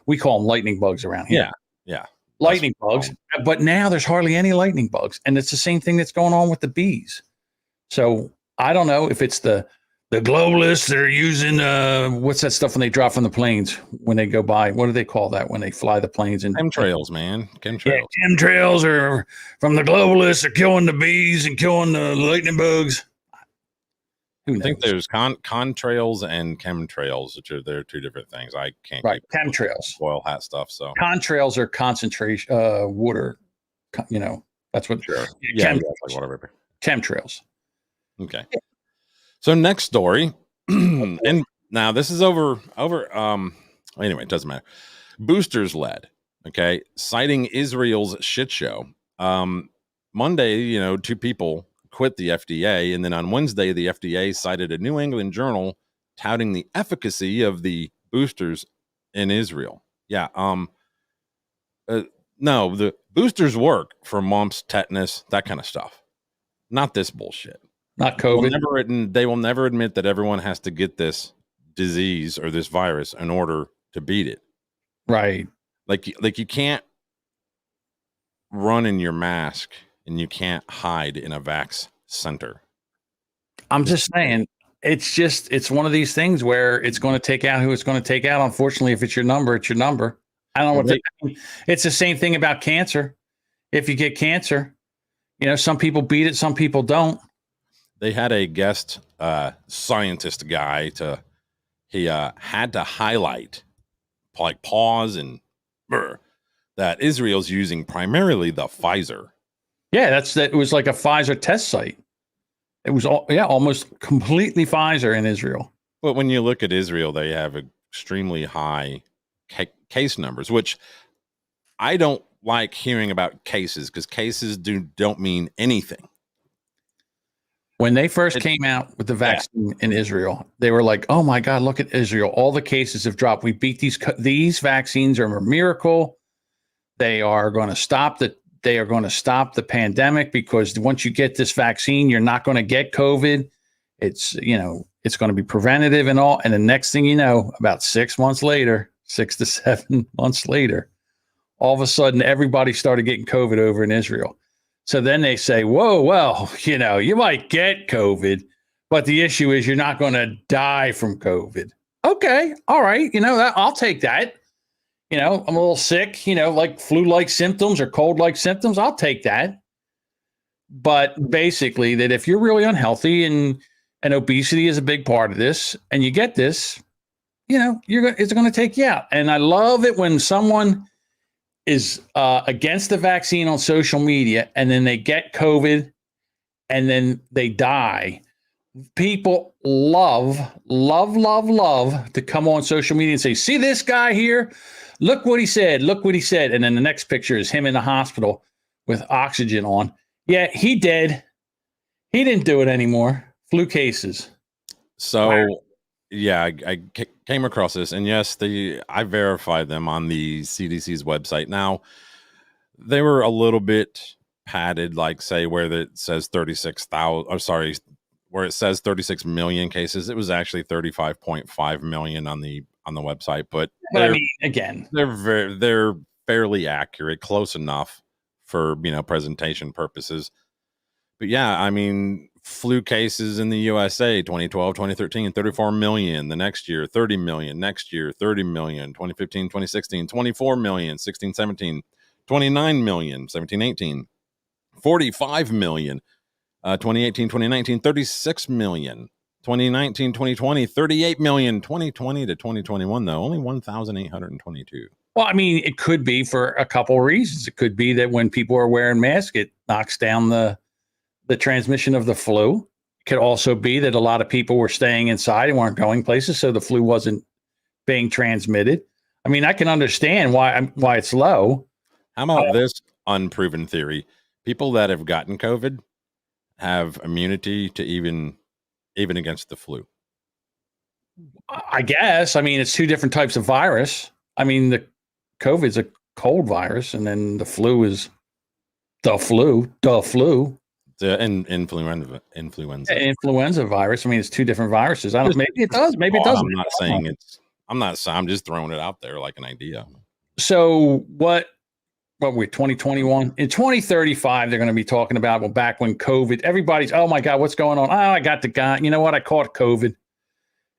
we call them lightning bugs around here. Yeah. Lightning bugs. But now there's hardly any lightning bugs. And it's the same thing that's going on with the bees. So I don't know if it's the globalists that are using, what's that stuff when they drop from the planes, when they go by? What do they call that when they fly the planes? And chemtrails, man. Chemtrails. Yeah, chemtrails are from the globalists are killing the bees and killing the lightning bugs. I think there's contrails and chemtrails, which they're two different things. I can't. Right, chemtrails. Oil hat stuff. So contrails are concentration water. That's what. Sure. Yeah, whatever. Chemtrails. Okay. So next story, and now this is over. Anyway, it doesn't matter. Boosters led. Okay, citing Israel's shit show. Monday, 2 people quit the FDA, and then on Wednesday, the FDA cited a New England journal touting the efficacy of the boosters in Israel. Yeah. No, the boosters work for mumps, tetanus, that kind of stuff. Not this bullshit. Not COVID. They will never admit that everyone has to get this disease or this virus in order to beat it. Right. Like you can't run in your mask and you can't hide in a vax center. I'm just saying, it's one of these things where it's going to take out who it's going to take out. Unfortunately, if it's your number, it's your number. I don't know what it's the same thing about cancer. If you get cancer, some people beat it, some people don't. They had a guest scientist guy he had to highlight, like pause and that Israel's using primarily the Pfizer. Yeah, it was like a Pfizer test site. It was almost completely Pfizer in Israel. But when you look at Israel, they have extremely high case numbers, which I don't like hearing about cases because cases don't mean anything. When they first came out with the vaccine in Israel, they were like, "Oh my God, look at Israel! All the cases have dropped. We beat these vaccines are a miracle. They are going to stop the pandemic because once you get this vaccine, you're not going to get COVID. It's it's going to be preventative and all. And the next thing you know, about 6 to 7 months later, all of a sudden everybody started getting COVID over in Israel. So then they say, whoa, well, you might get COVID, but the issue is you're not going to die from COVID. Okay. All right. I'll take that. I'm a little sick, like flu-like symptoms or cold-like symptoms. I'll take that. But basically that if you're really unhealthy and obesity is a big part of this and you get this, it's going to take you out. And I love it when someone is against the vaccine on social media and then they get COVID and then they die. People love to come on social media and say, see this guy here? Look what he said. Look what he said. And then the next picture is him in the hospital with oxygen on. Yeah, he dead. He didn't do it anymore. Flu cases. So, yeah, I came across this. And yes, I verified them on the CDC's website. Now, they were a little bit padded, like, say, where it says 36,000, where it says 36 million cases. It was actually 35.5 million on the website, but I mean, again, they're fairly accurate, close enough for presentation purposes. But yeah, I mean, flu cases in the USA 2012, 2013, 34 million. The next year, 30 million. Next year, 30 million. 2015, 2016, 24 million. 16, 17, 29 million. 17, 18, 45 million. 2018, 2019, 36 million. 2019, 2020, 38 million. 2020 to 2021, though, only 1,822. Well, I mean, it could be for a couple of reasons. It could be that when people are wearing masks, it knocks down the transmission of the flu. It could also be that a lot of people were staying inside and weren't going places, so the flu wasn't being transmitted. I mean, I can understand why it's low. How about this unproven theory? People that have gotten COVID have immunity to even against the flu. I guess. I mean, it's two different types of virus. I mean, the COVID's a cold virus, and then the flu is the flu. The influenza virus. I mean, it's two different viruses. Maybe it does. Maybe it doesn't. I'm not saying it's. I'm just throwing it out there like an idea. So what we're 2021 in 2035, they're going to be talking about, well, back when COVID, everybody's, oh my God, what's going on? Oh, I got the guy. You know what? I caught COVID.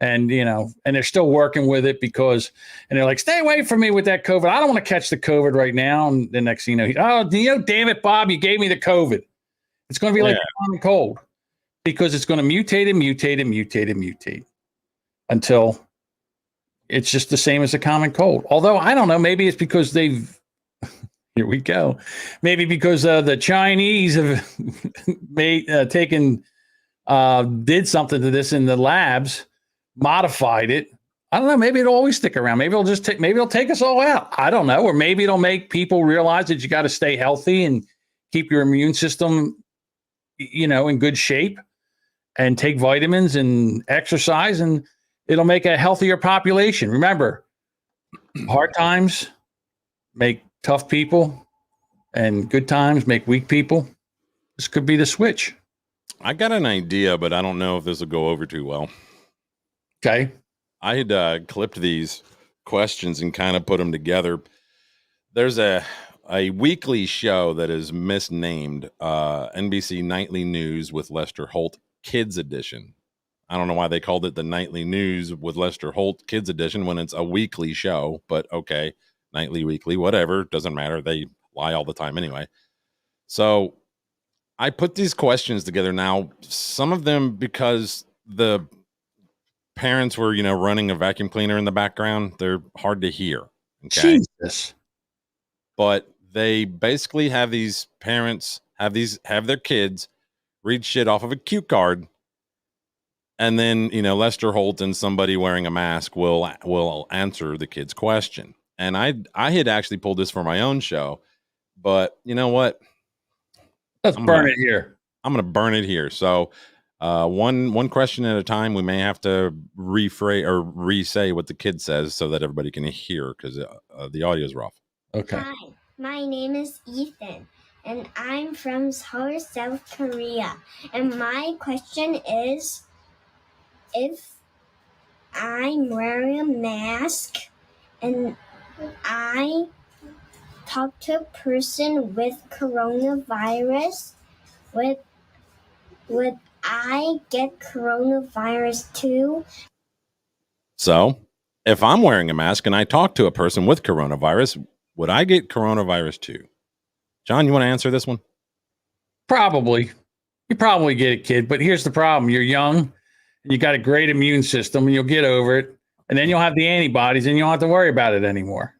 And, and they're still working with it and they're like, stay away from me with that COVID. I don't want to catch the COVID right now. And the next thing you know, damn it, Bob, you gave me the COVID. It's going to be like common cold because it's going to mutate until it's just the same as a common cold. Although I don't know, maybe it's because here we go. Maybe because the Chinese have did something to this in the labs, modified it. I don't know. Maybe it'll always stick around. Maybe it'll take us all out. I don't know. Or maybe it'll make people realize that you got to stay healthy and keep your immune system, in good shape and take vitamins and exercise, and it'll make a healthier population. Remember, hard times make tough people and good times make weak people. This could be the switch. I got an idea, but I don't know if this will go over too well. Okay. I had clipped these questions and kind of put them together. There's a weekly show that is misnamed NBC Nightly News with Lester Holt Kids Edition. I don't know why they called it the Nightly News with Lester Holt Kids Edition when it's a weekly show, but okay, nightly, weekly, whatever, doesn't matter. They lie all the time anyway. So I put these questions together now, some of them because the parents were, running a vacuum cleaner in the background. They're hard to hear. Okay. Jesus. But they basically have these parents have their kids read shit off of a cue card. And then, Lester Holt and somebody wearing a mask will answer the kid's question. And I had actually pulled this for my own show, but you know what? Let's burn it here. I'm going to burn it here. So one question at a time. We may have to rephrase or re-say what the kid says so that everybody can hear because the audio is rough. Okay. Hi, my name is Ethan, and I'm from Seoul, South Korea. And my question is, if I'm wearing a mask and I talk to a person with coronavirus, would I get coronavirus too? So if I'm wearing a mask and I talk to a person with coronavirus, would I get coronavirus too? John, you want to answer this one? Probably. You probably get it, kid. But here's the problem. You're young and you got a great immune system and you'll get over it. And then you'll have the antibodies and you don't have to worry about it anymore.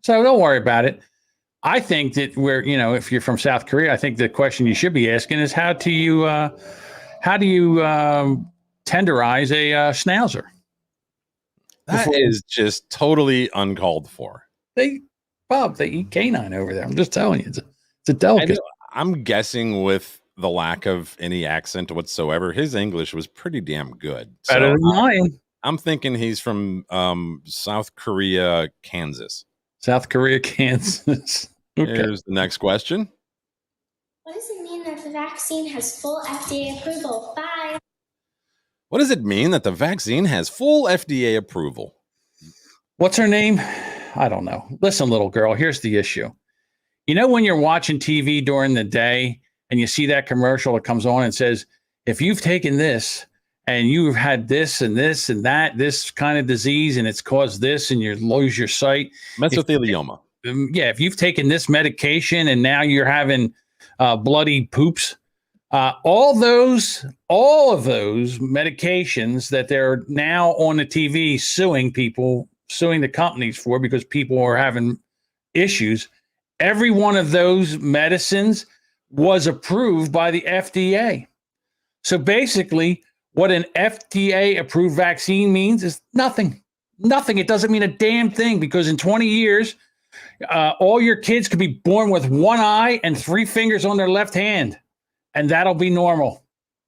So don't worry about it. I think that if you're from South Korea, I think the question you should be asking is how do you tenderize a schnauzer? That is just totally uncalled for. They eat canine over there. I'm just telling you, it's a delicacy. I'm guessing with the lack of any accent whatsoever, his English was pretty damn good. Better than mine. I'm thinking he's from South Korea, Kansas. South Korea, Kansas. Okay. Here's the next question. What does it mean that the vaccine has full FDA approval? Bye. What does it mean that the vaccine has full FDA approval? What's her name? I don't know. Listen, little girl, here's the issue. When you're watching TV during the day and you see that commercial that comes on and says, if you've taken this and you've had this and this and that, this kind of disease, and it's caused this and you lose your sight. Mesothelioma. If you've taken this medication and now you're having bloody poops, all of those medications that they're now on the TV suing the companies for because people are having issues. Every one of those medicines was approved by the FDA. So basically, what an FDA approved vaccine means is nothing. Nothing. It doesn't mean a damn thing because in 20 years, all your kids could be born with one eye and 3 fingers on their left hand. And that'll be normal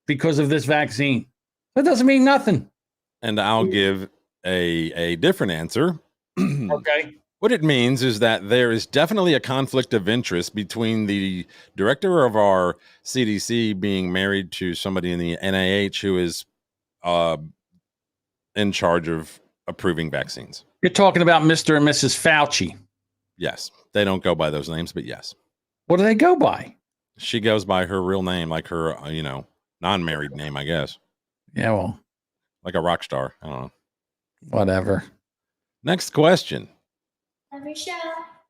because of this vaccine. That doesn't mean nothing. And I'll give a different answer. Okay. What it means is that there is definitely a conflict of interest between the director of our CDC being married to somebody in the NIH who is in charge of approving vaccines. You're talking about Mr. and Mrs. Fauci. Yes. They don't go by those names, but yes. What do they go by? She goes by her real name, like her, non-married name, I guess. Yeah, well. Like a rock star. I don't know. Whatever. Next question. Love your show.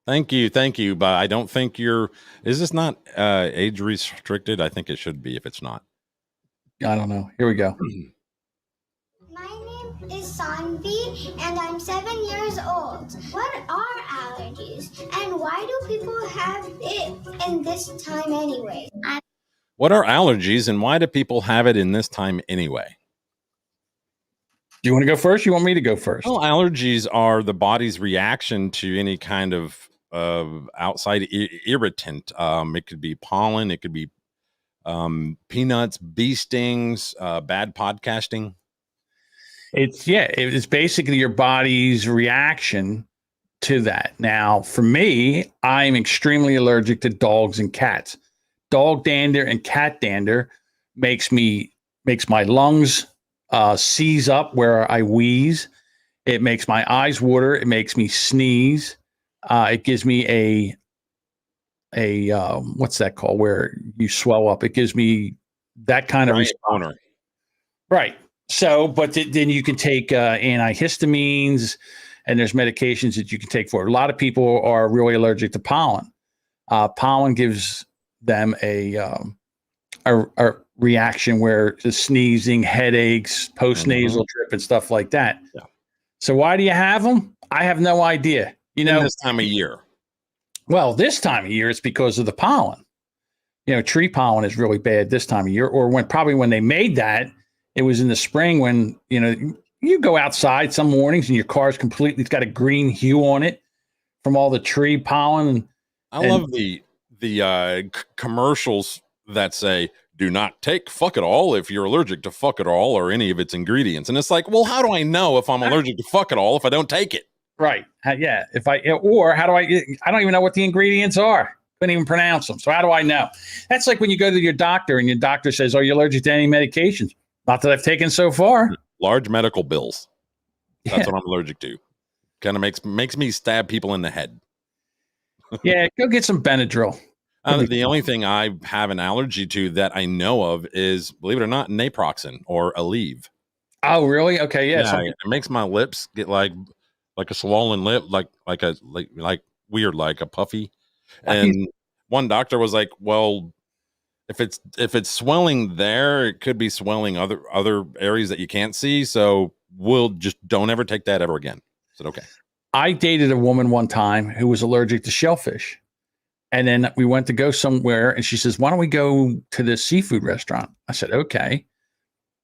Thank you. But I don't think is this not age restricted? I think it should be if it's not. I don't know. Here we go. My name is Sanvi, and I'm 7 years old. What are allergies, and why do people have it in this time anyway? What are allergies, and why do people have it in this time anyway? Do you want to go first? You want me to go first? Well, allergies are the body's reaction to any kind of outside irritant. It could be pollen. It could be peanuts, bee stings, bad podcasting. It's basically your body's reaction to that. Now, for me, I'm extremely allergic to dogs and cats. Dog dander and cat dander makes my lungs seize up where I wheeze, It makes my eyes water. It makes me sneeze. It gives me a what's that called? Where you swell up. It gives me that kind of response. Owner. Right. So, but then you can take antihistamines, and there's medications that you can take for it. A lot of people are really allergic to pollen. Pollen gives them a reaction where the sneezing, headaches, post-nasal drip, and stuff like that. Yeah. So why do you have them? I have no idea. You know, this time of year. Well, this time of year, it's because of the pollen. You know, tree pollen is really bad this time of year, or when they made that, it was in the spring when, you know, you go outside some mornings and your car's it's got a green hue on it from all the tree pollen. I love the commercials that say, do not take fuck it all if you're allergic to fuck it all or any of its ingredients. And it's like, well, how do I know if I'm allergic to fuck it all if I don't take it? Right. Yeah. Or how do I don't even know what the ingredients are. Couldn't even pronounce them. So how do I know? That's like when you go to your doctor and your doctor says, are you allergic to any medications? Not that I've taken so far. Large medical bills. That's what I'm allergic to. Kind of makes me stab people in the head. Yeah, go get some Benadryl. The only thing I have an allergy to that I know of is, believe it or not, naproxen or Aleve. Oh, really? Okay, yeah. It makes my lips get like a swollen lip, like weird, like a puffy. And one doctor was like, "Well, if it's swelling there, it could be swelling other areas that you can't see. So we'll just don't ever take that ever again." I said, "Okay." I dated a woman one time who was allergic to shellfish. And then we went to go somewhere and she says, why don't we go to this seafood restaurant? I said, okay.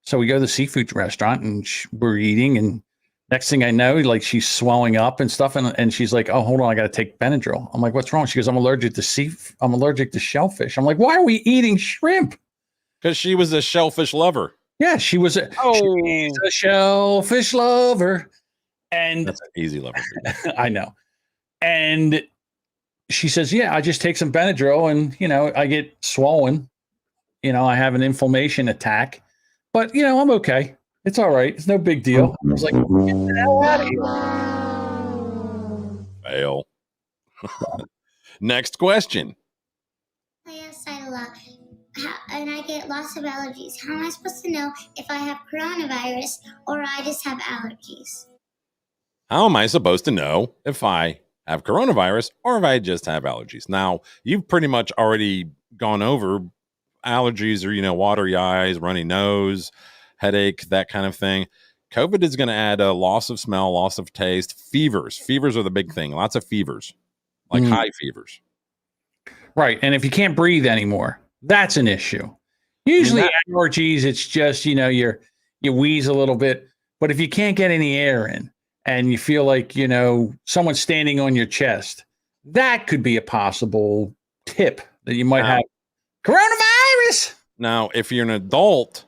So we go to the seafood restaurant and we're eating. And next thing I know, like she's swelling up and stuff. And she's like, oh, hold on, I got to take Benadryl. I'm like, what's wrong? She goes, I'm allergic to shellfish. I'm like, why are we eating shrimp? Because she was a shellfish lover. Yeah, she's a shellfish lover. And that's an easy level. I know. And she says, yeah, I just take some Benadryl and, you know, I get swollen. You know, I have an inflammation attack, but, you know, I'm okay. It's all right. It's no big deal. I was like, get the hell out of here. Fail. Next question. I outside a lot and I get lots of allergies. How am I supposed to know if I have coronavirus or I just have allergies? How am I supposed to know if I have coronavirus or if I just have allergies? Now, you've pretty much already gone over allergies or, you know, watery eyes, runny nose, headache, that kind of thing. COVID is going to add a loss of smell, loss of taste, fevers. Fevers are the big thing. Lots of fevers, like high fevers. Right. And if you can't breathe anymore, that's an issue. Usually allergies, it's just, you know, you wheeze a little bit. But if you can't get any air in, and you feel like, you know, someone's standing on your chest, that could be a possible tip that you might have coronavirus. Now, if you're an adult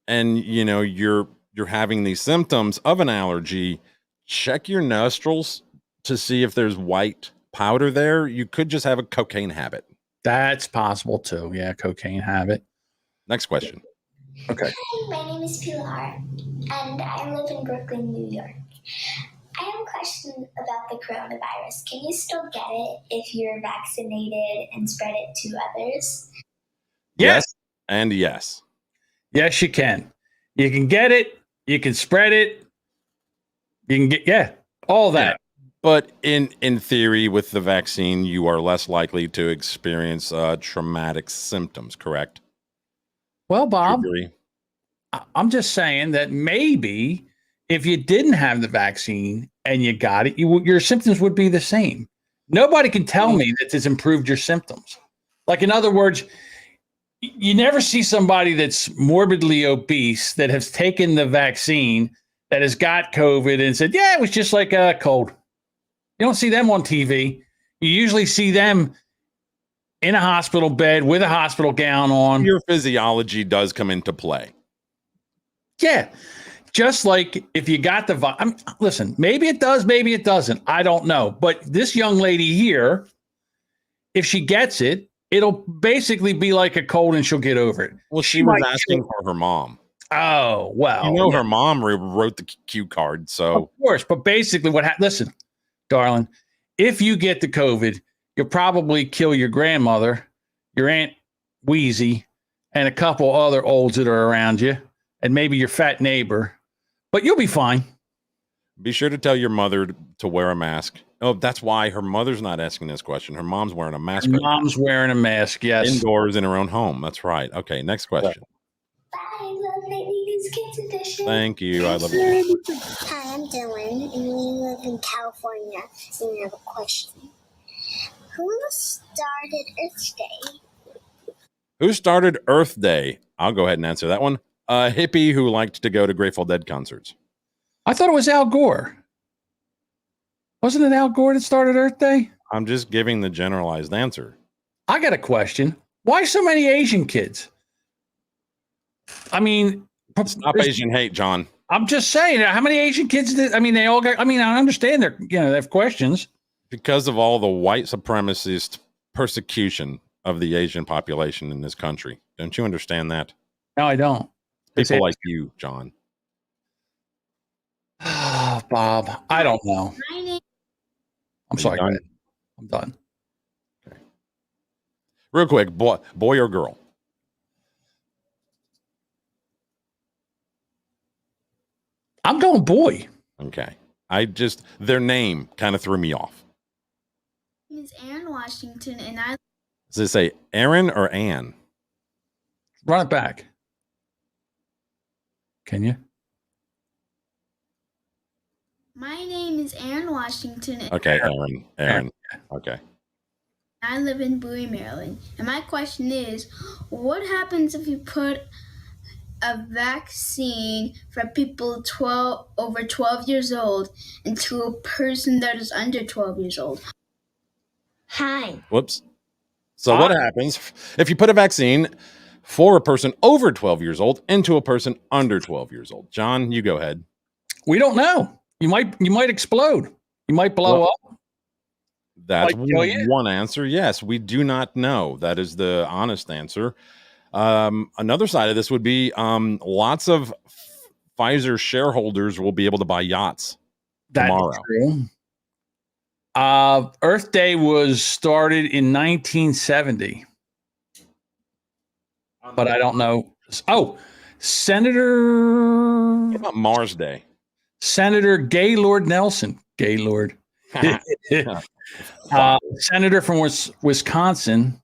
and, you know, you're having these symptoms of an allergy, check your nostrils to see if there's white powder there. You could just have a cocaine habit. That's possible too. Yeah, cocaine habit. Next question. Okay. Hi, my name is Pilar, and I live in Brooklyn, New York. I have a question about the coronavirus. Can you still get it if you're vaccinated and spread it to others? Yes. And yes. Yes, you can. You can get it. You can spread it. You can get, all that. Yeah. But in theory, with the vaccine, you are less likely to experience traumatic symptoms, correct? Well, Bob, I'm just saying that maybe if you didn't have the vaccine and you got it, your symptoms would be the same. Nobody can tell me that it's improved your symptoms. Like, in other words, you never see somebody that's morbidly obese that has taken the vaccine that has got COVID and said, yeah, it was just like a cold. You don't see them on TV. You usually see them in a hospital bed with a hospital gown on. Your physiology does come into play. Yeah. Just like if you got the listen, maybe it does, maybe it doesn't. I don't know. But this young lady here, if she gets it, it'll basically be like a cold and she'll get over it. Well, she was asking for her mom. Oh, well. You know, her mom wrote the cue card. Of So course. But basically, listen, darling, if you get the COVID, you'll probably kill your grandmother, your Aunt Wheezy, and a couple other olds that are around you, and maybe your fat neighbor. But you'll be fine. be sure to tell your mother to wear a mask. Oh, that's why her mother's not asking this question. Her mom's wearing a mask. right now. Mom's wearing a mask. Yes. Indoors in her own home. That's right. Okay, next question. I love Ladies Kids Edition. Thank you. I love you. Hi, I'm Dylan, and we live in California. And we have a question. Who started Earth Day? Who started Earth Day? I'll go ahead and answer that one. A hippie who liked to go to Grateful Dead concerts. I thought it was Al Gore. Wasn't it Al Gore that started Earth Day? I'm just giving the generalized answer. I got a question. Why so many Asian kids? I mean, Stop Asian hate, John. I'm just saying, how many Asian kids did? I mean, they all got. I mean, I understand they have questions. Because of all the white supremacist persecution of the Asian population in this country. Don't you understand that? No, I don't. People like you, John. Oh, Bob, I don't know. My name I'm Are you sorry. done? Go ahead. I'm done. Real quick, boy or girl? I'm going boy. Okay. Their name kind of threw me off. is Aaron Washington, and I. Does it say Aaron or Ann? Run it back. Can you? My name is Aaron Washington, and Okay, Aaron. Okay. I live in Bowie, Maryland. And my question is, what happens if you put a vaccine for people over 12 years old into a person that is under 12 years old? Hi. Whoops. So what happens if you put a vaccine for a person over 12 years old into a person under 12 years old? John, you go ahead. We don't know. You might explode. You might blow up. That's Like, kill you? one answer. Yes, we do not know. That is the honest answer. Another side of this would be lots of Pfizer shareholders will be able to buy yachts tomorrow. That's true. Earth Day was started in 1970, but I don't know. Oh, What Senator about Mars Day? Gaylord Nelson. Gaylord. Senator from Wisconsin.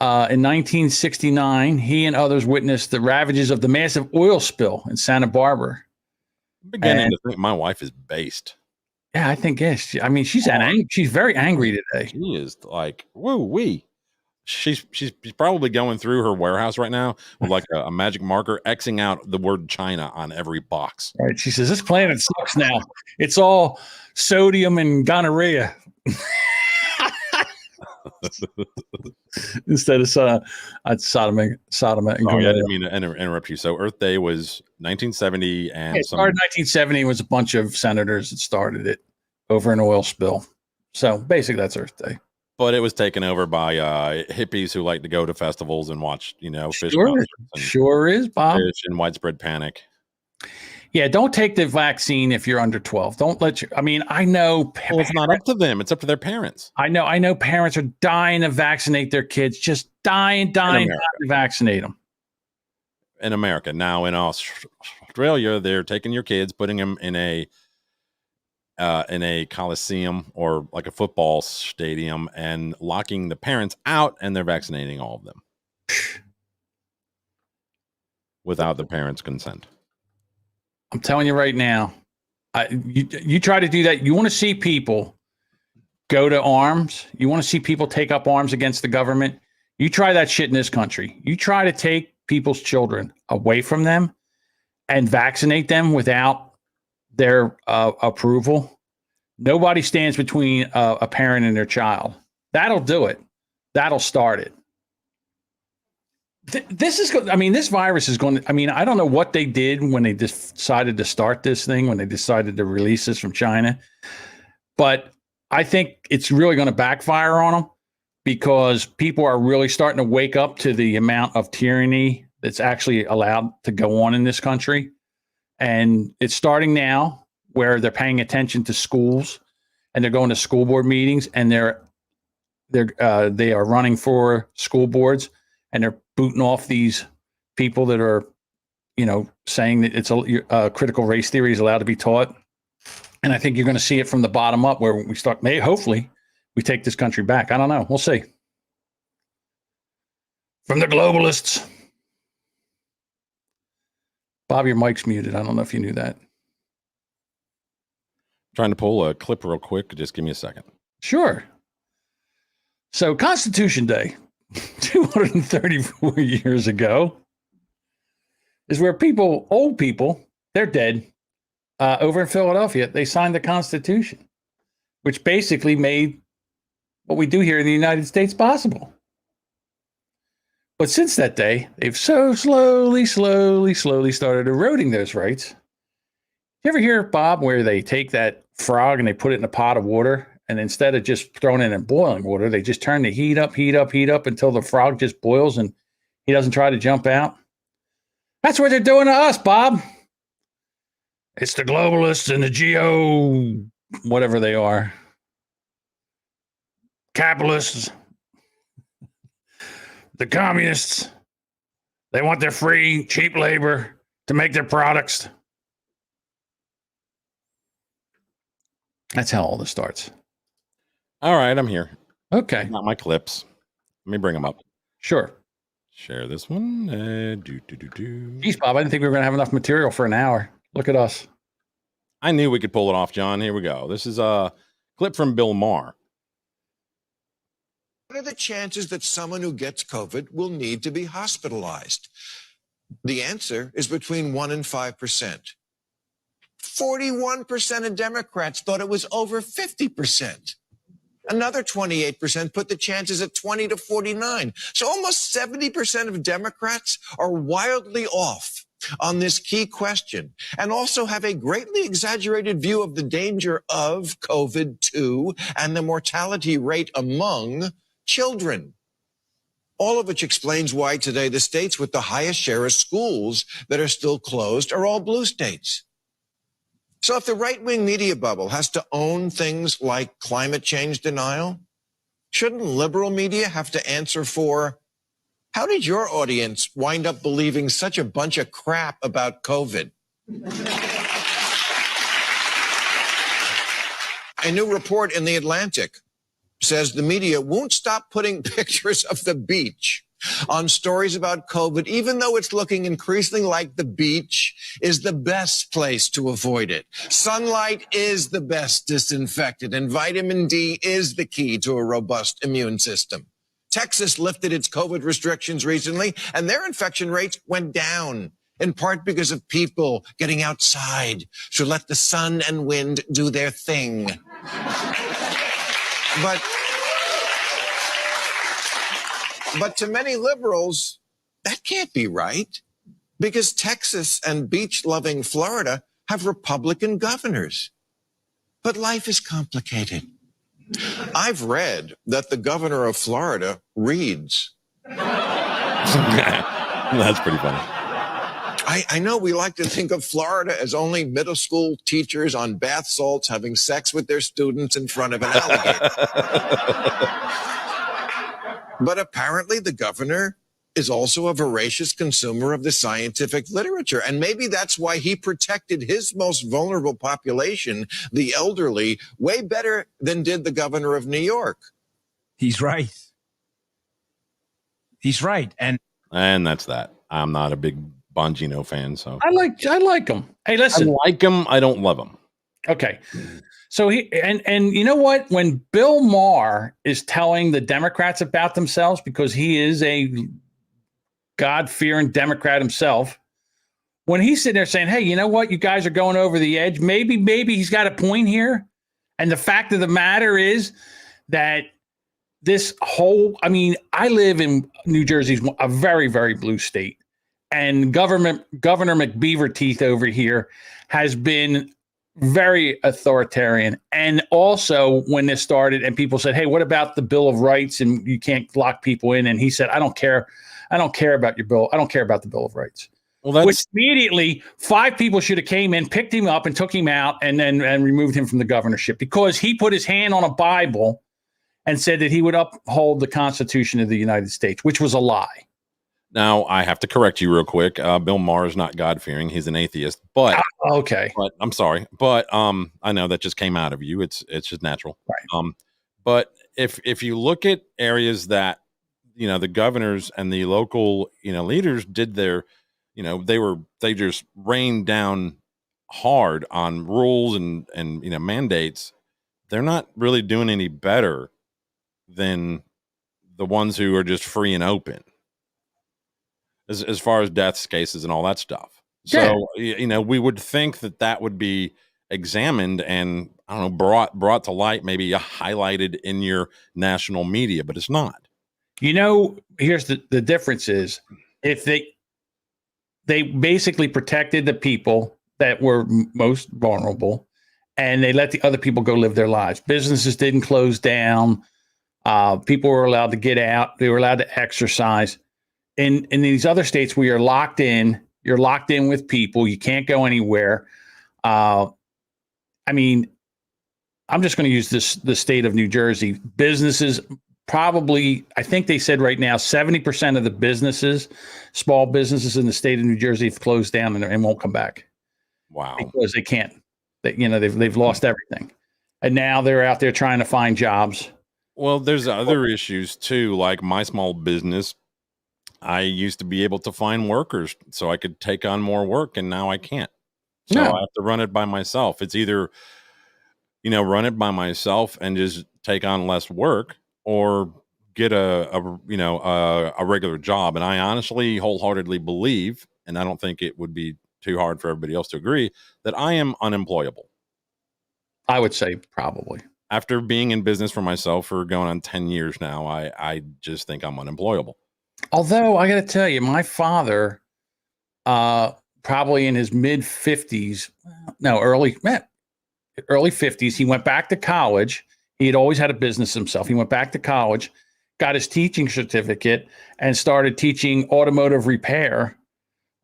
In 1969, he and others witnessed the ravages of the massive oil spill in Santa Barbara. I'm beginning to think my wife is based. Yeah, I think yes. I mean, she's very angry today. She is like, woo wee. She's probably going through her warehouse right now with like a magic marker, Xing out the word China on every box. Right? She says this planet sucks now. It's all sodium and gonorrhea instead of Sodom and Oh, yeah, I Gomorrah. didn't mean to interrupt you. So Earth Day was 1970, and It started in 1970. It was a bunch of senators that started it over an oil spill. So basically, that's Earth Day. but it was taken over by hippies who like to go to festivals and watch, fish Sure, concerts and sure is, Bob. fish and widespread panic. Yeah, don't take the vaccine if you're under 12. Don't let you. I mean, I know. Well, it's not up to them; it's up to their parents. I know parents are dying to vaccinate their kids, just dying to vaccinate them. In America now, in Australia, they're taking your kids, putting them in a coliseum or like a football stadium, and locking the parents out, and they're vaccinating all of them without the parents' consent. I'm telling you right now, you try to do that. You want to see people go to arms. You want to see people take up arms against the government. You try that shit in this country. You try to take people's children away from them and vaccinate them without their approval. Nobody stands between a parent and their child. That'll do it. That'll start it. This virus is going to, I don't know what they did when they decided to start this thing, when they decided to release this from China, but I think it's really going to backfire on them because people are really starting to wake up to the amount of tyranny that's actually allowed to go on in this country. And it's starting now where they're paying attention to schools and they're going to school board meetings and they are running for school boards and they're booting off these people that are, saying that it's a critical race theory is allowed to be taught. And I think you're going to see it from the bottom up where we start, hopefully we take this country back. I don't know. We'll see. From the globalists. Bob, your mic's muted. I don't know if you knew that. Trying to pull a clip real quick. Just give me a second. Sure. So Constitution Day, 234 years ago, is where old people, they're dead, over in Philadelphia, they signed the Constitution, which basically made what we do here in the United States possible. But since that day, they've so slowly started eroding those rights. You ever hear, Bob, where they take that frog and they put it in a pot of water, and instead of just throwing it in boiling water, they just turn the heat up until the frog just boils and he doesn't try to jump out? That's what they're doing to us, Bob. It's the globalists and the whatever they are. Capitalists. The communists. They want their free, cheap labor to make their products. That's how all this starts. All right, I'm here. Okay. Not my clips. Let me bring them up. Sure. Share this one. Geez, Bob, I didn't think we were going to have enough material for an hour. Look at us. I knew we could pull it off, John. Here we go. This is a clip from Bill Maher. What are the chances that someone who gets COVID will need to be hospitalized? The answer is between 1% and 5%. 41% of Democrats thought it was over 50%. Another 28% put the chances at 20 to 49. So almost 70% of Democrats are wildly off on this key question and also have a greatly exaggerated view of the danger of COVID-2 and the mortality rate among children. All of which explains why today the states with the highest share of schools that are still closed are all blue states. So if the right-wing media bubble has to own things like climate change denial, shouldn't liberal media have to answer for, how did your audience wind up believing such a bunch of crap about COVID? A new report in The Atlantic says the media won't stop putting pictures of the beach on stories about COVID, even though it's looking increasingly like the beach is the best place to avoid it. Sunlight is the best disinfectant, and vitamin D is the key to a robust immune system. Texas lifted its COVID restrictions recently, and their infection rates went down, in part because of people getting outside to let the sun and wind do their thing. But to many liberals, that can't be right, because Texas and beach-loving Florida have Republican governors. But life is complicated. I've read that the governor of Florida reads. That's pretty funny. I know we like to think of Florida as only middle school teachers on bath salts having sex with their students in front of an alligator. But apparently the governor is also a voracious consumer of the scientific literature. And maybe that's why he protected his most vulnerable population, the elderly, way better than did the governor of New York. He's right. He's right. And that's that. I'm not a big Bongino fan, so I like him. Hey, listen. I like him. I don't love him. Okay. So and you know what? When Bill Maher is telling the Democrats about themselves, because he is a God-fearing Democrat himself, when he's sitting there saying, hey, you know what? You guys are going over the edge. Maybe he's got a point here. And the fact of the matter is that this whole, I live in New Jersey, a very, very blue state. And Governor McBeaverteeth over here has been very authoritarian. And also when this started and people said, hey, what about the Bill of Rights and you can't lock people in? And he said, I don't care I don't care about your bill. I don't care about the Bill of Rights. Well, Which immediately 5 people should have came in, picked him up, and took him out, and removed him from the governorship because he put his hand on a Bible and said that he would uphold the Constitution of the United States, which was a lie. now I have to correct you real quick. Bill Maher is not God fearing; he's an atheist. But Okay, but I'm sorry, but I know that just came out of you. It's just natural. Right. But if you look at areas that the governors and the local leaders did their they just rained down hard on rules and mandates, they're not really doing any better than the ones who are just free and open as far as deaths cases and all that stuff. So we would think that would be examined and I don't know brought to light, maybe highlighted in your national media, but it's not. Here's the difference is if they basically protected the people that were most vulnerable and they let the other people go live their lives. Businesses didn't close down. People were allowed to get out. They were allowed to exercise. In these other states where you're locked in with people. You can't go anywhere. I'm just going to use the state of New Jersey. Businesses probably, I think they said right now, 70% of the businesses, small businesses in the state of New Jersey have closed down and won't come back. Wow. Because they can't. They've lost everything. And now they're out there trying to find jobs. Well, there's other issues too, like my small business. I used to be able to find workers so I could take on more work, and now I can't. So I have to run it by myself. It's either, run it by myself and just take on less work, or get a regular job. And I honestly, wholeheartedly believe, and I don't think it would be too hard for everybody else to agree, that I am unemployable. I would say probably. After being in business for myself for going on 10 years now, I just think I'm unemployable. Although I got to tell you, my father, probably in his mid 50s, early 50s, he went back to college. He had always had a business himself. He went back to college, got his teaching certificate, and started teaching automotive repair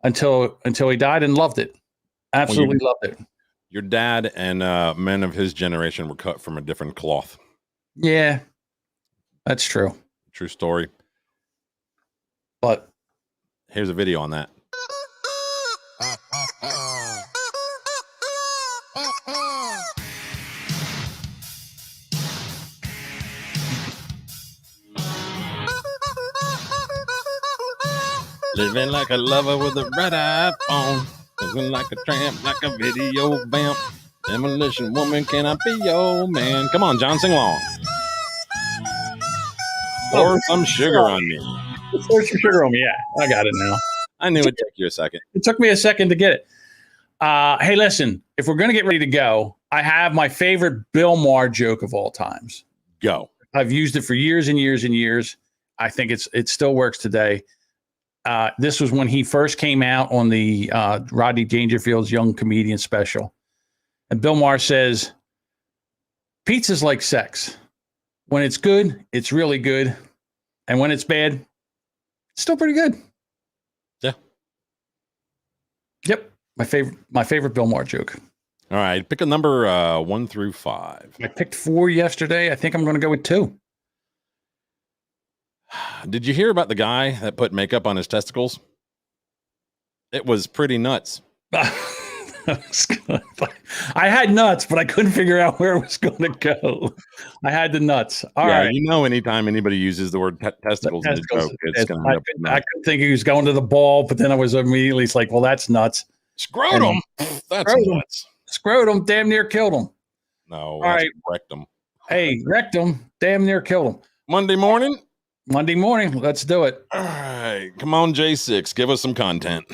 until he died, and loved it. Absolutely loved it. Your dad and men of his generation were cut from a different cloth. Yeah, that's true. True story. But here's a video on that. Living like a lover with a red iPhone. Living like a tramp, like a video vamp. Demolition woman, can I be your man? Come on, John, sing along. Pour some sugar on me. Pour some sugar on me. Yeah, I got it now. I knew it'd take you a second. It took me a second to get it. Hey, listen, if we're going to get ready to go, I have my favorite Bill Maher joke of all times. Go. I've used it for years and years and years. I think it still works today. This was when he first came out on the Rodney Dangerfield's Young Comedian special. And Bill Maher says, pizza's like sex. When it's good, it's really good. And when it's bad, it's still pretty good. Yeah. Yep. My favorite Bill Maher joke. All right. Pick a number 1 through 5. I picked 4 yesterday. I think I'm going to go with 2. Did you hear about the guy that put makeup on his testicles? It was pretty nuts. I had nuts, but I couldn't figure out where it was going to go. I had the nuts. All right. Anytime anybody uses the word testicles in a joke, it's going to end up with nuts. I couldn't think he was going to the ball, but then I was immediately like, well, that's nuts. Scrotum. That's nuts. Scrotum damn near killed him. No, all right. Rectum. Hey, rectum damn near killed him. Monday morning. Let's do it. All right. Come on, J6. Give us some content.